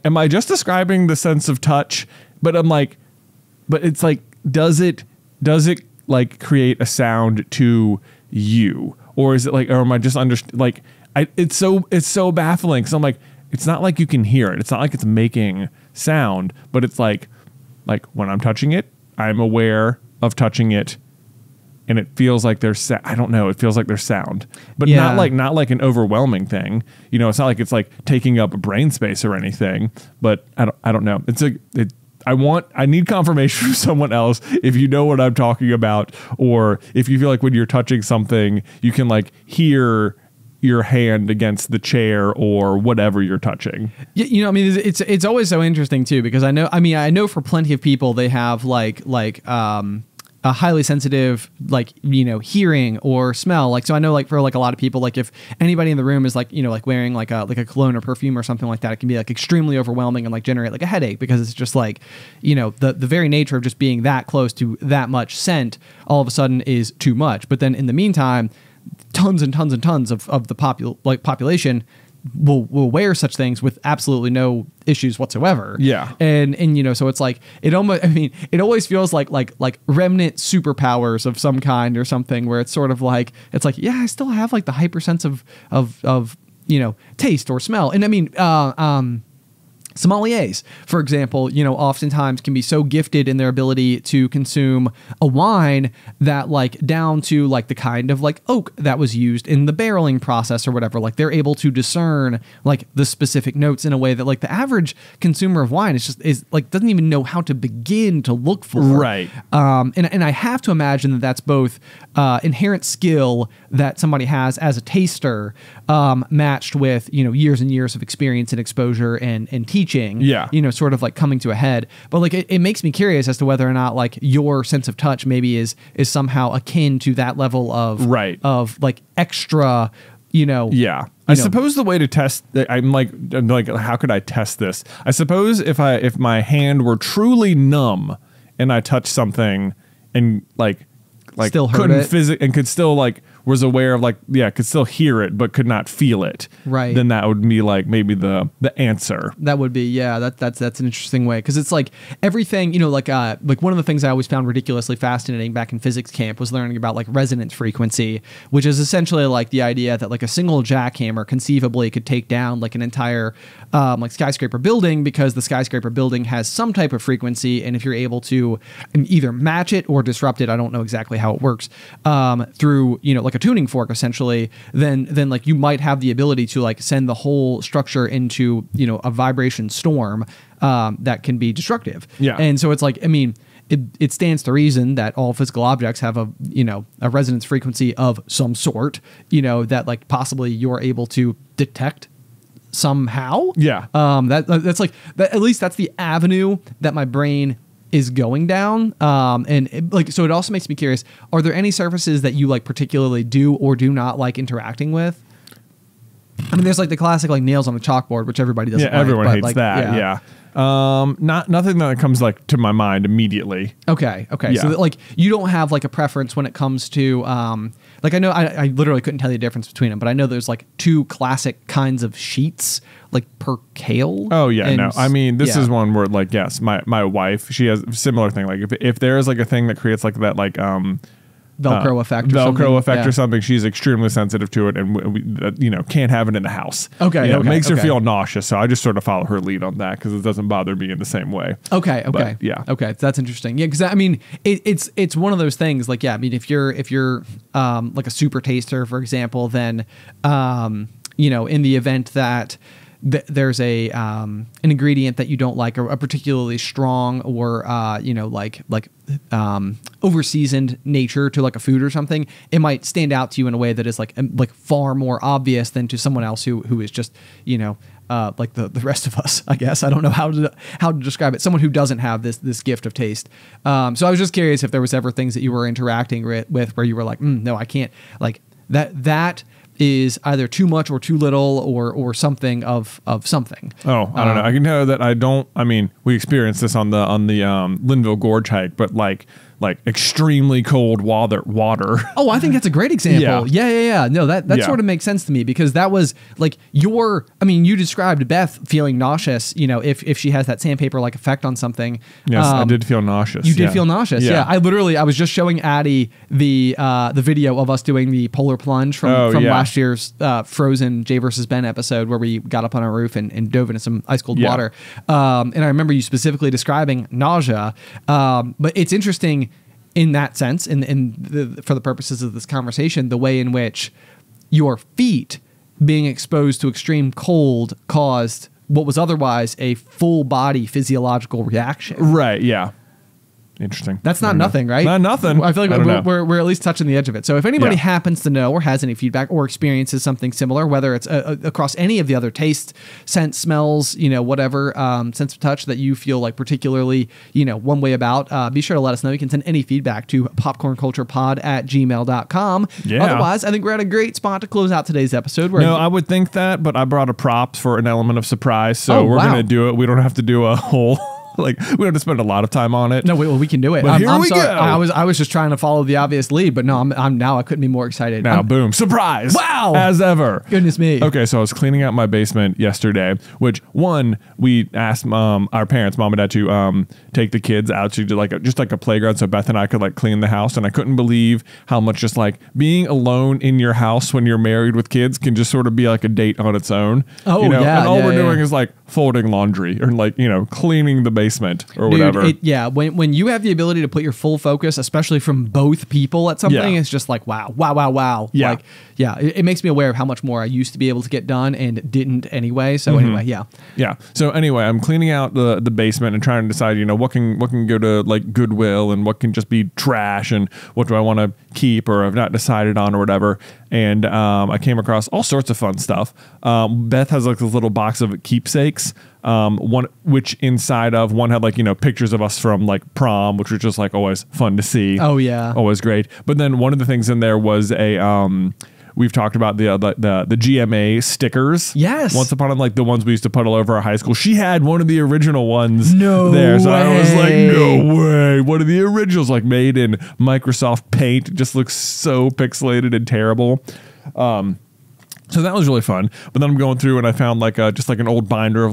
am I just describing the sense of touch but I'm like, but it's like, does it like create a sound to you, or is it like, or am I just like, it's so baffling, because I'm like, it's not like you can hear it. It's not like it's making sound, but it's like when I'm touching it, I'm aware of touching it, and it feels like there's I don't know, it feels like there's sound, but not like an overwhelming thing. You know, it's not like it's like taking up brain space or anything, but I don't know. I need confirmation from someone else if you know what I'm talking about, or if you feel like when you're touching something, you can like hear your hand against the chair or whatever you're touching. You know, I mean, it's always so interesting too, because I know for plenty of people, they have like a highly sensitive, like, you know, hearing or smell. Like, so I know, like, for like a lot of people, like if anybody in the room is like, you know, like wearing like a cologne or perfume or something like that, it can be like extremely overwhelming and like generate like a headache, because it's just like, you know, the very nature of just being that close to that much scent all of a sudden is too much. But then in the meantime, tons and tons and tons of the population will wear such things with absolutely no issues whatsoever. Yeah. And you know, so it's like, it always feels like remnant superpowers of some kind or something, where it's sort of like, it's like, yeah, I still have like the hypersense of you know, taste or smell. And I mean, sommeliers, for example, you know, oftentimes can be so gifted in their ability to consume a wine that, like, down to like the kind of like oak that was used in the barreling process or whatever, like they're able to discern like the specific notes in a way that like the average consumer of wine is like doesn't even know how to begin to look for. Right. And I have to imagine that that's both inherent skill that somebody has as a taster, matched with, you know, years and years of experience and exposure and teaching. Yeah. You know, sort of like coming to a head. But like it makes me curious as to whether or not like your sense of touch maybe is somehow akin to that level of of like extra, you know. Yeah. I suppose the way to test, I'm like, how could I test this? I suppose if my hand were truly numb and I touched something and like still heard couldn't it and could still like was aware of like, yeah, could still hear it but could not feel it, right, then that would be like maybe the answer. That would be, yeah, that's an interesting way, because it's like everything, you know, like one of the things I always found ridiculously fascinating back in physics camp was learning about like resonance frequency, which is essentially like the idea that like a single jackhammer conceivably could take down like an entire like skyscraper building, because the skyscraper building has some type of frequency, and if you're able to either match it or disrupt it, I don't know exactly how it works, through, you know, like a tuning fork essentially, then like you might have the ability to like send the whole structure into, you know, a vibration storm that can be destructive. Yeah. And so it's like, I mean, it stands to reason that all physical objects have a, you know, a resonance frequency of some sort, you know, that like possibly you're able to detect somehow. Yeah. That's like that, at least that's the avenue that my brain is going down. And so it also makes me curious, are there any surfaces that you like particularly do or do not like interacting with? I mean, there's like the classic like nails on a chalkboard, which everybody doesn't like. Everyone hates like, that. Yeah. Nothing that comes like to my mind immediately. Okay. Yeah. So like you don't have like a preference when it comes to like, I know I literally couldn't tell you the difference between them, but I know there's like two classic kinds of sheets, like percale. Oh yeah, no. I mean, this is one where like, yes, my wife, she has a similar thing. Like if there is like a thing that creates like that like Velcro effect or something, she's extremely sensitive to it, and we you know, can't have it in the house. Okay, you know, it makes her feel nauseous, so I just sort of follow her lead on that because it doesn't bother me in the same way. Okay. But, yeah. Okay, that's interesting. Yeah, because I mean, it's one of those things. Like, yeah, I mean, if you're like a super taster, for example, then you know, in the event that there's an ingredient that you don't like, or a particularly strong or you know, like over seasoned nature to like a food or something, it might stand out to you in a way that is like far more obvious than to someone else who is just, you know, like the rest of us, I guess. I don't know how to describe it. Someone who doesn't have this gift of taste. So I was just curious if there was ever things that you were interacting with where you were like, no, I can't, like that is either too much or too little or something of something. Oh, I don't know. I can tell that I don't. I mean, we experienced this on the Linville Gorge hike, but like like extremely cold water. Oh, I think that's a great example. Yeah. No, that sort of makes sense to me, because that was like you described Beth feeling nauseous, if she has that sandpaper like effect on something. Yes, I did feel nauseous. You did feel nauseous. Yeah. I was just showing Addie the video of us doing the polar plunge from last year's Frozen Jay versus Ben episode, where we got up on our roof and dove into some ice cold water. And I remember you specifically describing nausea. But it's interesting in that sense, for the purposes of this conversation, the way in which your feet being exposed to extreme cold caused what was otherwise a full body physiological reaction. Right. Yeah. Interesting. That's not nothing, right? Not nothing. I feel like we're at least touching the edge of it. So if anybody happens to know or has any feedback or experiences something similar, whether it's across any of the other tastes, scent, smells, whatever, sense of touch that you feel like particularly, one way about, be sure to let us know. You can send any feedback to popcornculturepod@gmail.com. Yeah. Otherwise, I think we're at a great spot to close out today's episode. No, I would think that, but I brought a prop for an element of surprise. So we're going to do it. We don't have to do a whole... we don't have to spend a lot of time on it. No, we can do it. But here we sorry. go. I was just trying to follow the obvious lead, but no, I'm now I couldn't be more excited. Now, boom, surprise! Wow, as ever. Goodness me. Okay, so I was cleaning out my basement yesterday. Which we asked our parents, mom and dad, to take the kids out to just like a playground, so Beth and I could clean the house. And I couldn't believe how much just being alone in your house when you're married with kids can just sort of be like a date on its own. Oh, yeah. And all we're doing is folding laundry or cleaning the basement or whatever. When you have the ability to put your full focus, especially from both people at something, it's just like wow. Yeah. It makes me aware of how much more I used to be able to get done and didn't anyway. So anyway, yeah. So anyway, I'm cleaning out the basement and trying to decide, what can go to Goodwill and what can just be trash and what do I want to keep or have not decided on or whatever. And I came across all sorts of fun stuff. Beth has this little box of keepsakes. One which inside of one had pictures of us from prom, which was just always fun to see. Oh yeah, always great. But then one of the things in there was a we've talked about the GMA stickers. Yes, once upon the ones we used to put all over our high school. She had one of the original ones. No there, so way. I was like, no way. One of the originals, made in Microsoft Paint, it just looks so pixelated and terrible. So that was really fun. But then I'm going through and I found just an old binder of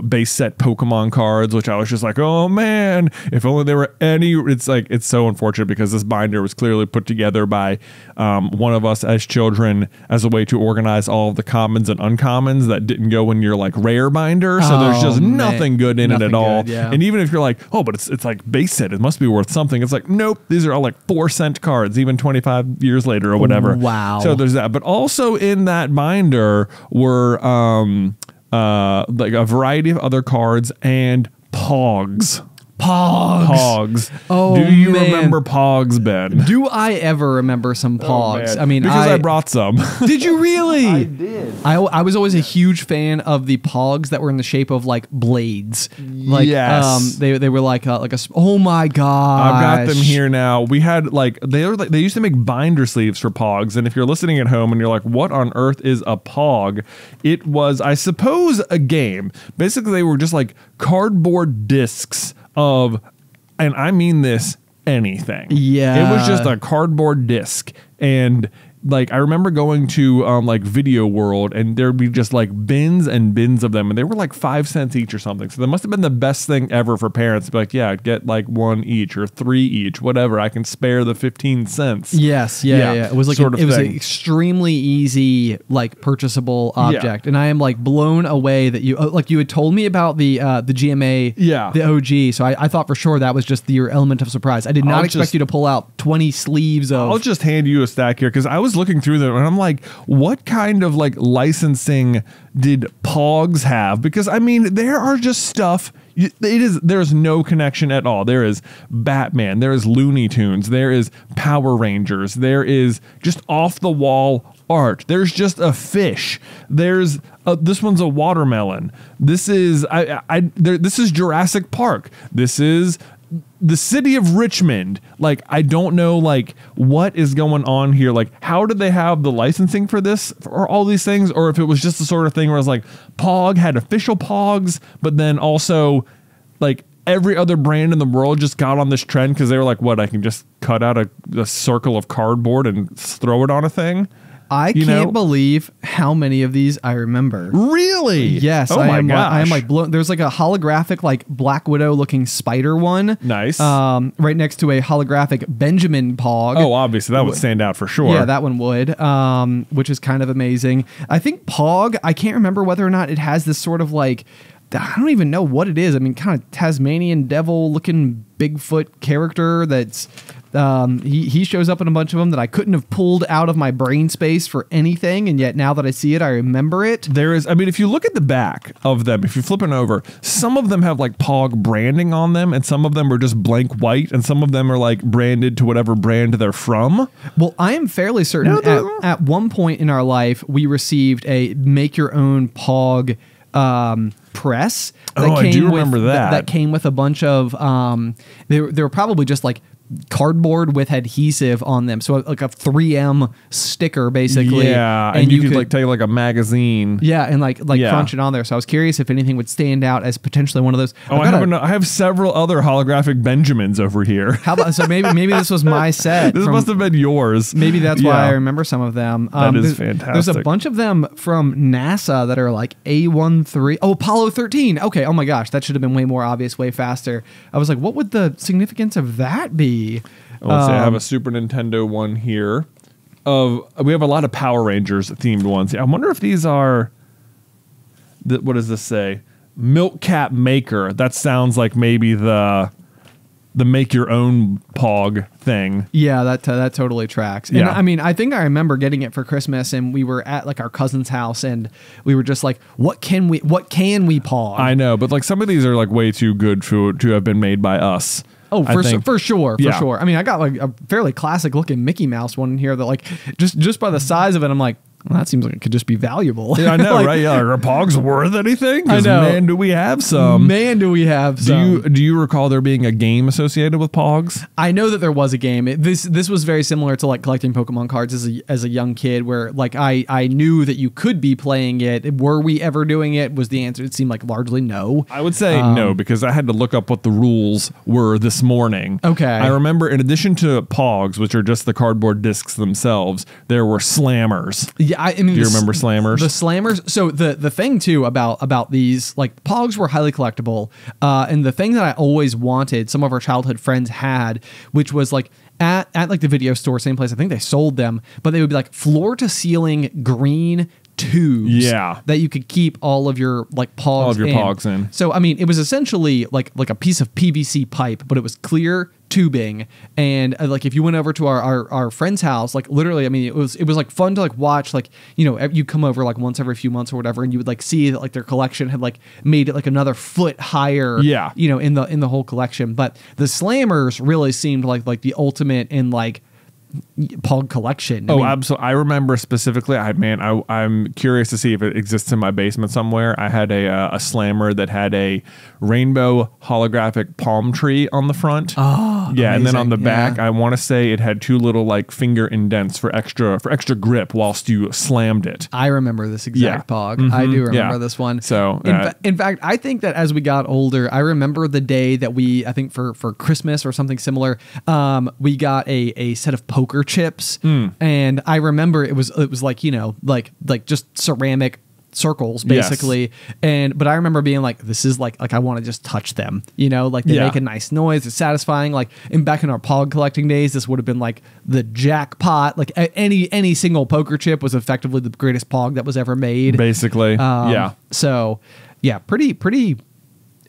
base set Pokemon cards, which I was just like, oh man, if only there were any. It's so unfortunate because this binder was clearly put together by one of us as children as a way to organize all of the commons and uncommons that didn't go in your rare binder. So there's just nothing good in it at all. Yeah. And even if you're but it's base set, it must be worth something. It's nope, these are all 4-cent cards, even 25 years later or whatever. Wow. So there's that. But also in that binder were a variety of other cards and POGs. POGs. Oh, do you remember POGs, Ben? Do I ever remember some POGs? I mean, because I brought some. Did you really? I did. I was always a huge fan of the POGs that were in the shape of blades. Yes. They were oh my god. I've got them here now. We had they used to make binder sleeves for POGs, and if you're listening at home and you're what on earth is a POG? It was, I suppose, a game. Basically, they were just cardboard discs of, and I mean this, anything. Yeah. It was just a cardboard disc. And I remember going to Video World, and there'd be just bins and bins of them, and they were 5 cents each or something. So that must have been the best thing ever for parents to be get one each or 3 each, whatever. I can spare the 15 cents. Yes, yeah. It was it was an extremely easy purchasable object, and I am blown away that you you had told me about the GMA, the OG. So I thought for sure that was just your element of surprise. I did not expect you to pull out 20 sleeves of. I'll just hand you a stack here because I was looking through them and I'm what kind of licensing did POGs have? Because I mean, there are just stuff. There's no connection at all. There is Batman, there is Looney Tunes, there is Power Rangers, there is just off the wall art. There's just a fish. There's this one's a watermelon. This is this is Jurassic Park. This is the city of Richmond. I don't know what is going on here. How did they have the licensing for this, for all these things, or if it was just the sort of thing where it's POG had official POGs, but then also every other brand in the world just got on this trend because they were like, what, I can just cut out a circle of cardboard and throw it on a thing? I can't believe how many of these I remember. Really? Yes. Oh my gosh. I am like blown. There's like a holographic like Black Widow looking spider one. Nice. Right next to a holographic Benjamin Pog. Oh, obviously that would stand out for sure. Yeah, that one would. Which is kind of amazing. I think Pog. I can't remember whether or not it has this sort of like. I don't even know what it is. I mean, kind of Tasmanian devil looking Bigfoot character that's he shows up in a bunch of them that I couldn't have pulled out of my brain space for anything, and yet now that I see it, I remember it. There is, I mean, if you look at the back of them, if you're flipping over, some of them have like POG branding on them, and some of them are just blank white, and some of them are like branded to whatever brand they're from. Well, I am fairly certain at one point in our life, we received a make your own POG press. I do remember that. That came with a bunch of they were probably just like cardboard with adhesive on them, so like a 3M sticker basically. Yeah, and you could like take like a magazine. Yeah, and like crunch it on there. So I was curious if anything would stand out as potentially one of those. Oh, I have several other holographic Benjamins over here. How about so maybe this was my set. This must have been yours. Maybe that's why I remember some of them. That is fantastic. There's a bunch of them from NASA that are like A13. Oh, Apollo 13. Okay. Oh my gosh, that should have been way more obvious, way faster. I was like, what would the significance of that be? Let's see, I have a Super Nintendo one here. We have a lot of Power Rangers themed ones. I wonder if these are. What does this say? Milk Cat Maker. That sounds like maybe the make your own POG thing. Yeah, that totally tracks. And I mean, I think I remember getting it for Christmas, and we were at like our cousin's house, and we were just like, what can we POG? I know, but like some of these are like way too good to have been made by us. Oh, for sure. I mean, I got like a fairly classic looking Mickey Mouse one in here that like just by the size of it, I'm like, well, that seems like it could just be valuable. Yeah, I know, like, right? Yeah, are POGs worth anything? I know. Man, do we have some? Do you recall there being a game associated with POGs? I know that there was a game. This was very similar to like collecting Pokemon cards as a young kid, where like I knew that you could be playing it. Were we ever doing it? Was the answer? It seemed like largely no. I would say no, because I had to look up what the rules were this morning. Okay. I remember in addition to POGs, which are just the cardboard discs themselves, there were slammers. Yeah, I mean, do you remember slammers? The slammers. So the thing too about these, like, POGs were highly collectible, and the thing that I always wanted, some of our childhood friends had, which was like at like the video store, same place I think they sold them, but they would be like floor to ceiling green tubes that you could keep all of your like POGs in. So I mean, it was essentially like a piece of PVC pipe, but it was clear tubing, and like if you went over to our friend's house, like literally, I mean, it was like fun to like watch, like, you know, you come over like once every few months or whatever, and you would like see that like their collection had like made it like another foot higher, you know, in the whole collection. But the slammers really seemed like the ultimate in like POG collection. Absolutely. I remember specifically. I'm curious to see if it exists in my basement somewhere. I had a slammer that had a rainbow holographic palm tree on the front. Oh, yeah, amazing. And then on the back, I want to say it had two little like finger indents for extra grip whilst you slammed it. I remember this exact POG. Mm-hmm. I do remember this one. So in fact, I think that as we got older, I remember the day that I think for Christmas or something similar, we got a set of poker chips, and I remember it was like, you know, like just ceramic circles basically, but I remember being like, this is like I want to just touch them, you know, like they make a nice noise, it's satisfying. Like back in our POG collecting days, this would have been like the jackpot. Like any single poker chip was effectively the greatest POG that was ever made, basically. So yeah, pretty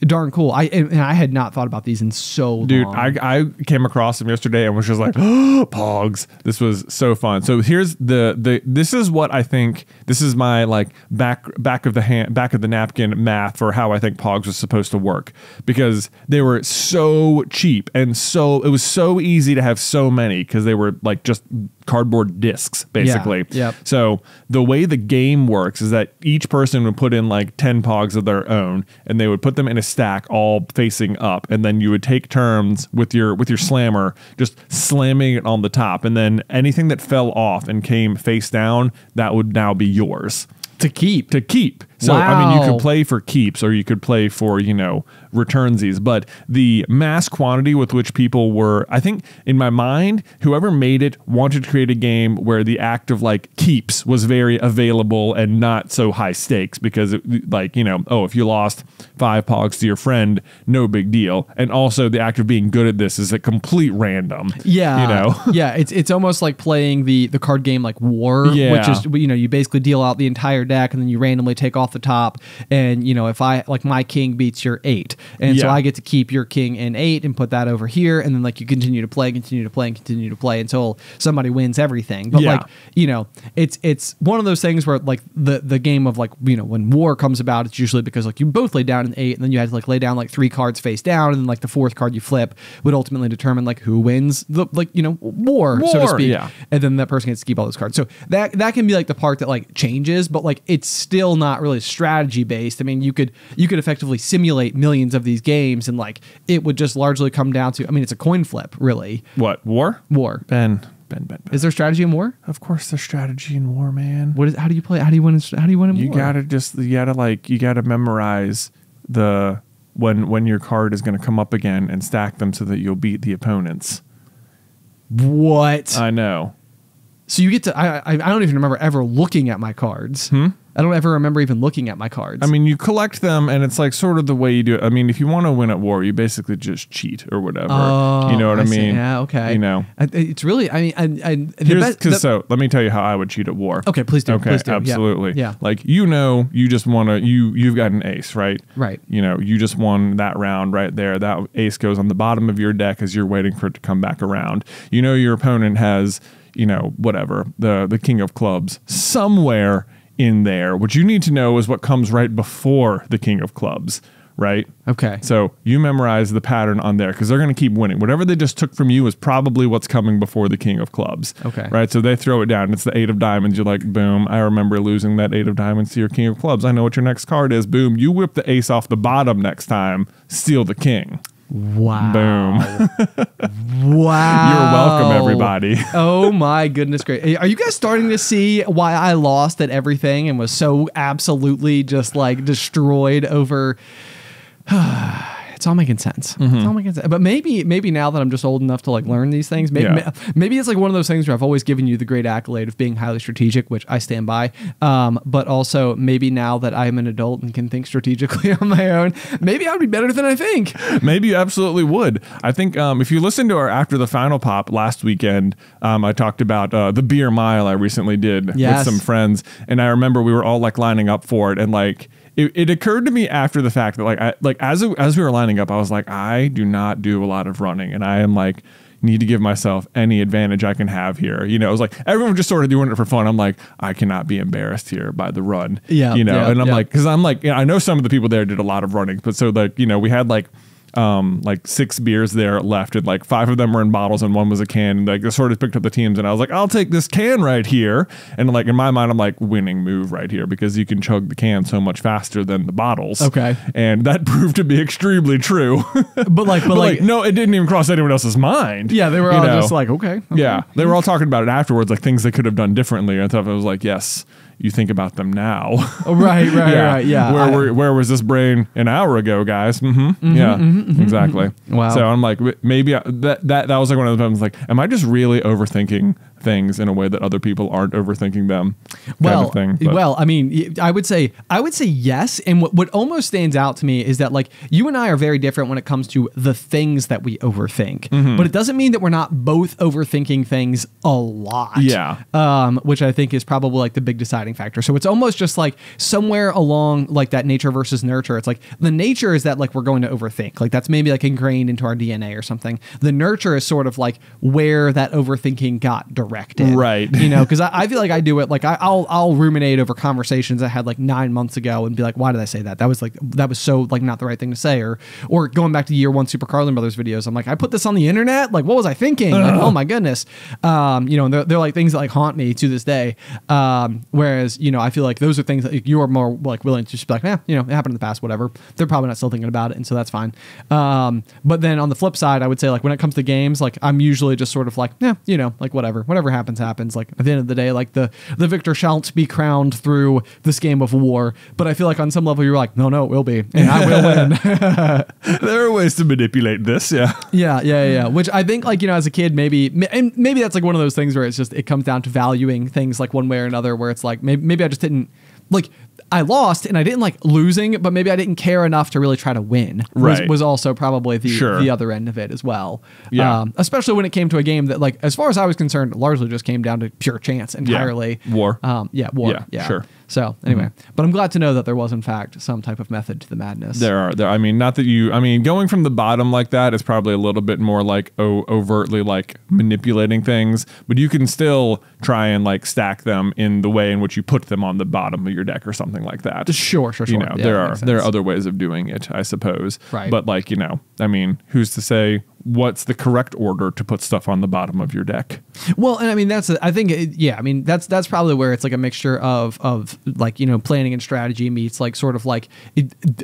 darn cool. I had not thought about these in so long. Dude, I came across them yesterday and was just like, oh, POGs. This was so fun. So here's this is what I think, this is my like back of the napkin math for how I think POGs was supposed to work, because they were so cheap, and so it was so easy to have so many because they were like just cardboard discs basically. So the way the game works is that each person would put in like 10 POGs of their own, and they would put them in a stack all facing up, and then you would take turns with your slammer just slamming it on the top, and then anything that fell off and came face down, that would now be yours. To keep. So, wow. I mean, you could play for keeps or you could play for, returnsies. But the mass quantity with which people were, I think in my mind, whoever made it wanted to create a game where the act of like keeps was very available and not so high stakes because if you lost 5 pogs to your friend, no big deal. And also the act of being good at this is a complete random. Yeah. Yeah. It's almost like playing the card game like War, which is, you basically deal out the entire deck and then you randomly take off the top. And, if I like my king beats your 8. And so I get to keep your king in 8 and put that over here. And then like you continue to play until somebody wins everything. But it's one of those things where like the game of like, when War comes about, it's usually because like you both lay down in 8 and then you had to like lay down like 3 cards face down. And then like the 4th card you flip would ultimately determine like who wins the war, so to speak. Yeah. And then that person gets to keep all those cards. So that can be like the part that like changes, but like it's still not really strategy based. I mean, you could effectively simulate millions of these games and like it would just largely come down to, I mean, it's a coin flip, really. What? War. Ben. Is there strategy in War? Of course there's strategy in War, man. How do you play? How do you win in War? You gotta memorize when your card is gonna come up again and stack them so that you'll beat the opponents. What? I know. So you get to, I don't even remember ever looking at my cards. I don't ever remember even looking at my cards. I mean, you collect them, and it's like sort of the way you do it. I mean, if you want to win at War, you basically just cheat or whatever. Oh, you know what I mean? Yeah, okay. It's really, I mean, so let me tell you how I would cheat at War. Okay, please do. Okay, please do. Absolutely. Yeah. Like, you just want to, you've got an ace, right? Right. You just won that round right there. That ace goes on the bottom of your deck as you're waiting for it to come back around. Your opponent has, whatever, the king of clubs somewhere in there. What you need to know is what comes right before the king of clubs, right? Okay. So you memorize the pattern on there because they're going to keep winning. Whatever they just took from you is probably what's coming before the king of clubs. Okay. Right? So they throw it down. It's the 8 of diamonds. You're like, boom, I remember losing that 8 of diamonds to your king of clubs. I know what your next card is. Boom. You whip the ace off the bottom next time. Steal the king. Wow. Boom. Wow. You're welcome, everybody. Oh my goodness, great. Are you guys starting to see why I lost at everything and was so absolutely just like destroyed over... It's all making sense. It's all making sense. But maybe now that I'm just old enough to like learn these things, maybe it's like one of those things where I've always given you the great accolade of being highly strategic, which I stand by. But also maybe now that I'm an adult and can think strategically on my own, maybe I would be better than I think. Maybe you absolutely would. I think if you listen to our After the Final Pop last weekend, I talked about the beer mile I recently did with some friends, and I remember we were all like lining up for it, and like it occurred to me after the fact that as we were lining up, I was like, I do not do a lot of running, and I am like need to give myself any advantage I can have here. It was like everyone just sort of doing it for fun. I'm like, I cannot be embarrassed here by the run. And I'm like, because I'm like, I know some of the people there did a lot of running, but so like, we had like 6 beers there left, and like 5 of them were in bottles and 1 was a can. And like I sort of picked up the teams, and I was like, I'll take this can right here. And like in my mind, I'm like, winning move right here because you can chug the can so much faster than the bottles. Okay. And that proved to be extremely true. But no, it didn't even cross anyone else's mind. Yeah, they were all just like, okay. Yeah, they were all talking about it afterwards, like things they could have done differently. And I thought it was like, yes, you think about them now. Oh, right. Yeah. Where was this brain an hour ago, guys? Exactly. Wow. So I'm like, maybe that was like one of the times, like, am I just really overthinking things in a way that other people aren't overthinking them? Well, I mean, I would say yes. And what almost stands out to me is that like you and I are very different when it comes to the things that we overthink, but it doesn't mean that we're not both overthinking things a lot. Yeah. Which I think is probably like the big deciding factor. So it's almost just like somewhere along like that nature versus nurture. It's like the nature is that like we're going to overthink. Like that's maybe like ingrained into our DNA or something. The nurture is sort of like where that overthinking got directed. Right. Because I feel like I do it. Like I'll ruminate over conversations I had like 9 months ago and be like, why did I say that? That was so like not the right thing to say. Or going back to year 1 Super Carlin Brothers videos, I'm like, I put this on the internet. Like, what was I thinking? Like, oh my goodness. And they're like things that like haunt me to this day. Whereas, I feel like those are things that you're more like willing to just be like, it happened in the past, whatever. They're probably not still thinking about it. And so that's fine. But then on the flip side, I would say like when it comes to games, like I'm usually just sort of like, like whatever whatever happens, happens. Like at the end of the day, like the victor shan't be crowned through this game of war. But I feel like on some level you're like, no, it will be, and I will win. There are ways to manipulate this. Yeah. Which I think, like, as a kid, maybe that's like one of those things where it comes down to valuing things like one way or another, where it's like maybe I just didn't like. I lost and I didn't like losing, but maybe I didn't care enough to really try to win. Was also probably the other end of it as well. Yeah. Especially when it came to a game that, like, as far as I was concerned, largely just came down to pure chance entirely. War. War. Yeah. Sure. So anyway, but I'm glad to know that there was in fact some type of method to the madness. I mean, not that going from the bottom like that is probably a little bit more like overtly like manipulating things, but you can still try and like stack them in the way in which you put them on the bottom of your deck or something like that. Sure. There are other ways of doing it, I suppose. Right. But like, who's to say what's the correct order to put stuff on the bottom of your deck? Well, and I mean, that's probably where it's like a mixture of like, planning and strategy meets like sort of like,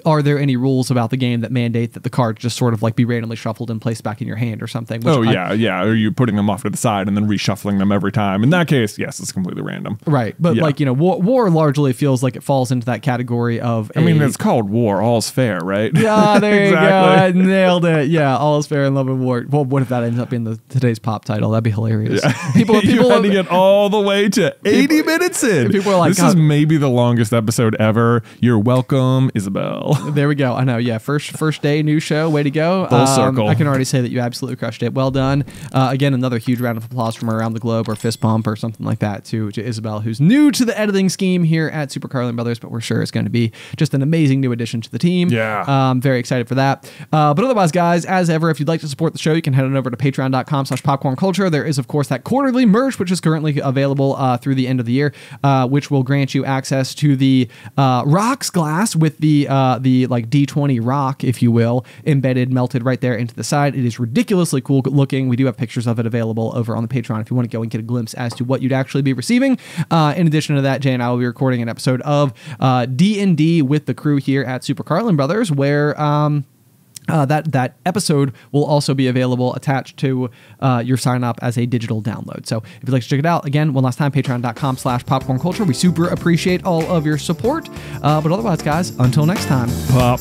are there any rules about the game that mandate that the cards just sort of like be randomly shuffled and placed back in your hand or something? Are you putting them off to the side and then reshuffling them every time? In that case, yes, it's completely random. Right. But like, war largely feels like it falls into that category of it's called war. All's fair, right? Yeah, there exactly. You go. I nailed it. Yeah, all is fair in love and war. Well, what if that ends up being today's pop title? That'd be hilarious. Yeah. People had to get all the way to 80 minutes in. People are like, this is maybe the longest episode ever. You're welcome, Isybelle. There we go. I know. Yeah. First day, new show. Way to go. Full circle. I can already say that you absolutely crushed it. Well done. Again, another huge round of applause from around the globe, or fist bump or something like that to Isybelle, who's new to the editing scheme here at Super Carlin Brothers, but we're sure it's going to be just an amazing new addition to the team. Yeah. I'm very excited for that. But otherwise, guys, as ever, if you'd like to support the show, you can head on over to patreon.com/popcornculture. There is, of course, that quarterly merch, which is currently available through the end of the year, which will grant you access to the rocks glass with the like D20 rock, if you will, embedded, melted right there into the side. It is ridiculously cool looking. We do have pictures of it available over on the Patreon if you want to go and get a glimpse as to what you'd actually be receiving. In addition to that, Jay and I will be recording an episode of D&D with the crew here at Super Carlin Brothers, where that episode will also be available attached to your sign up as a digital download. So if you'd like to check it out, again, one last time, patreon.com/popcornculture. We super appreciate all of your support. But otherwise, guys, until next time. Pop.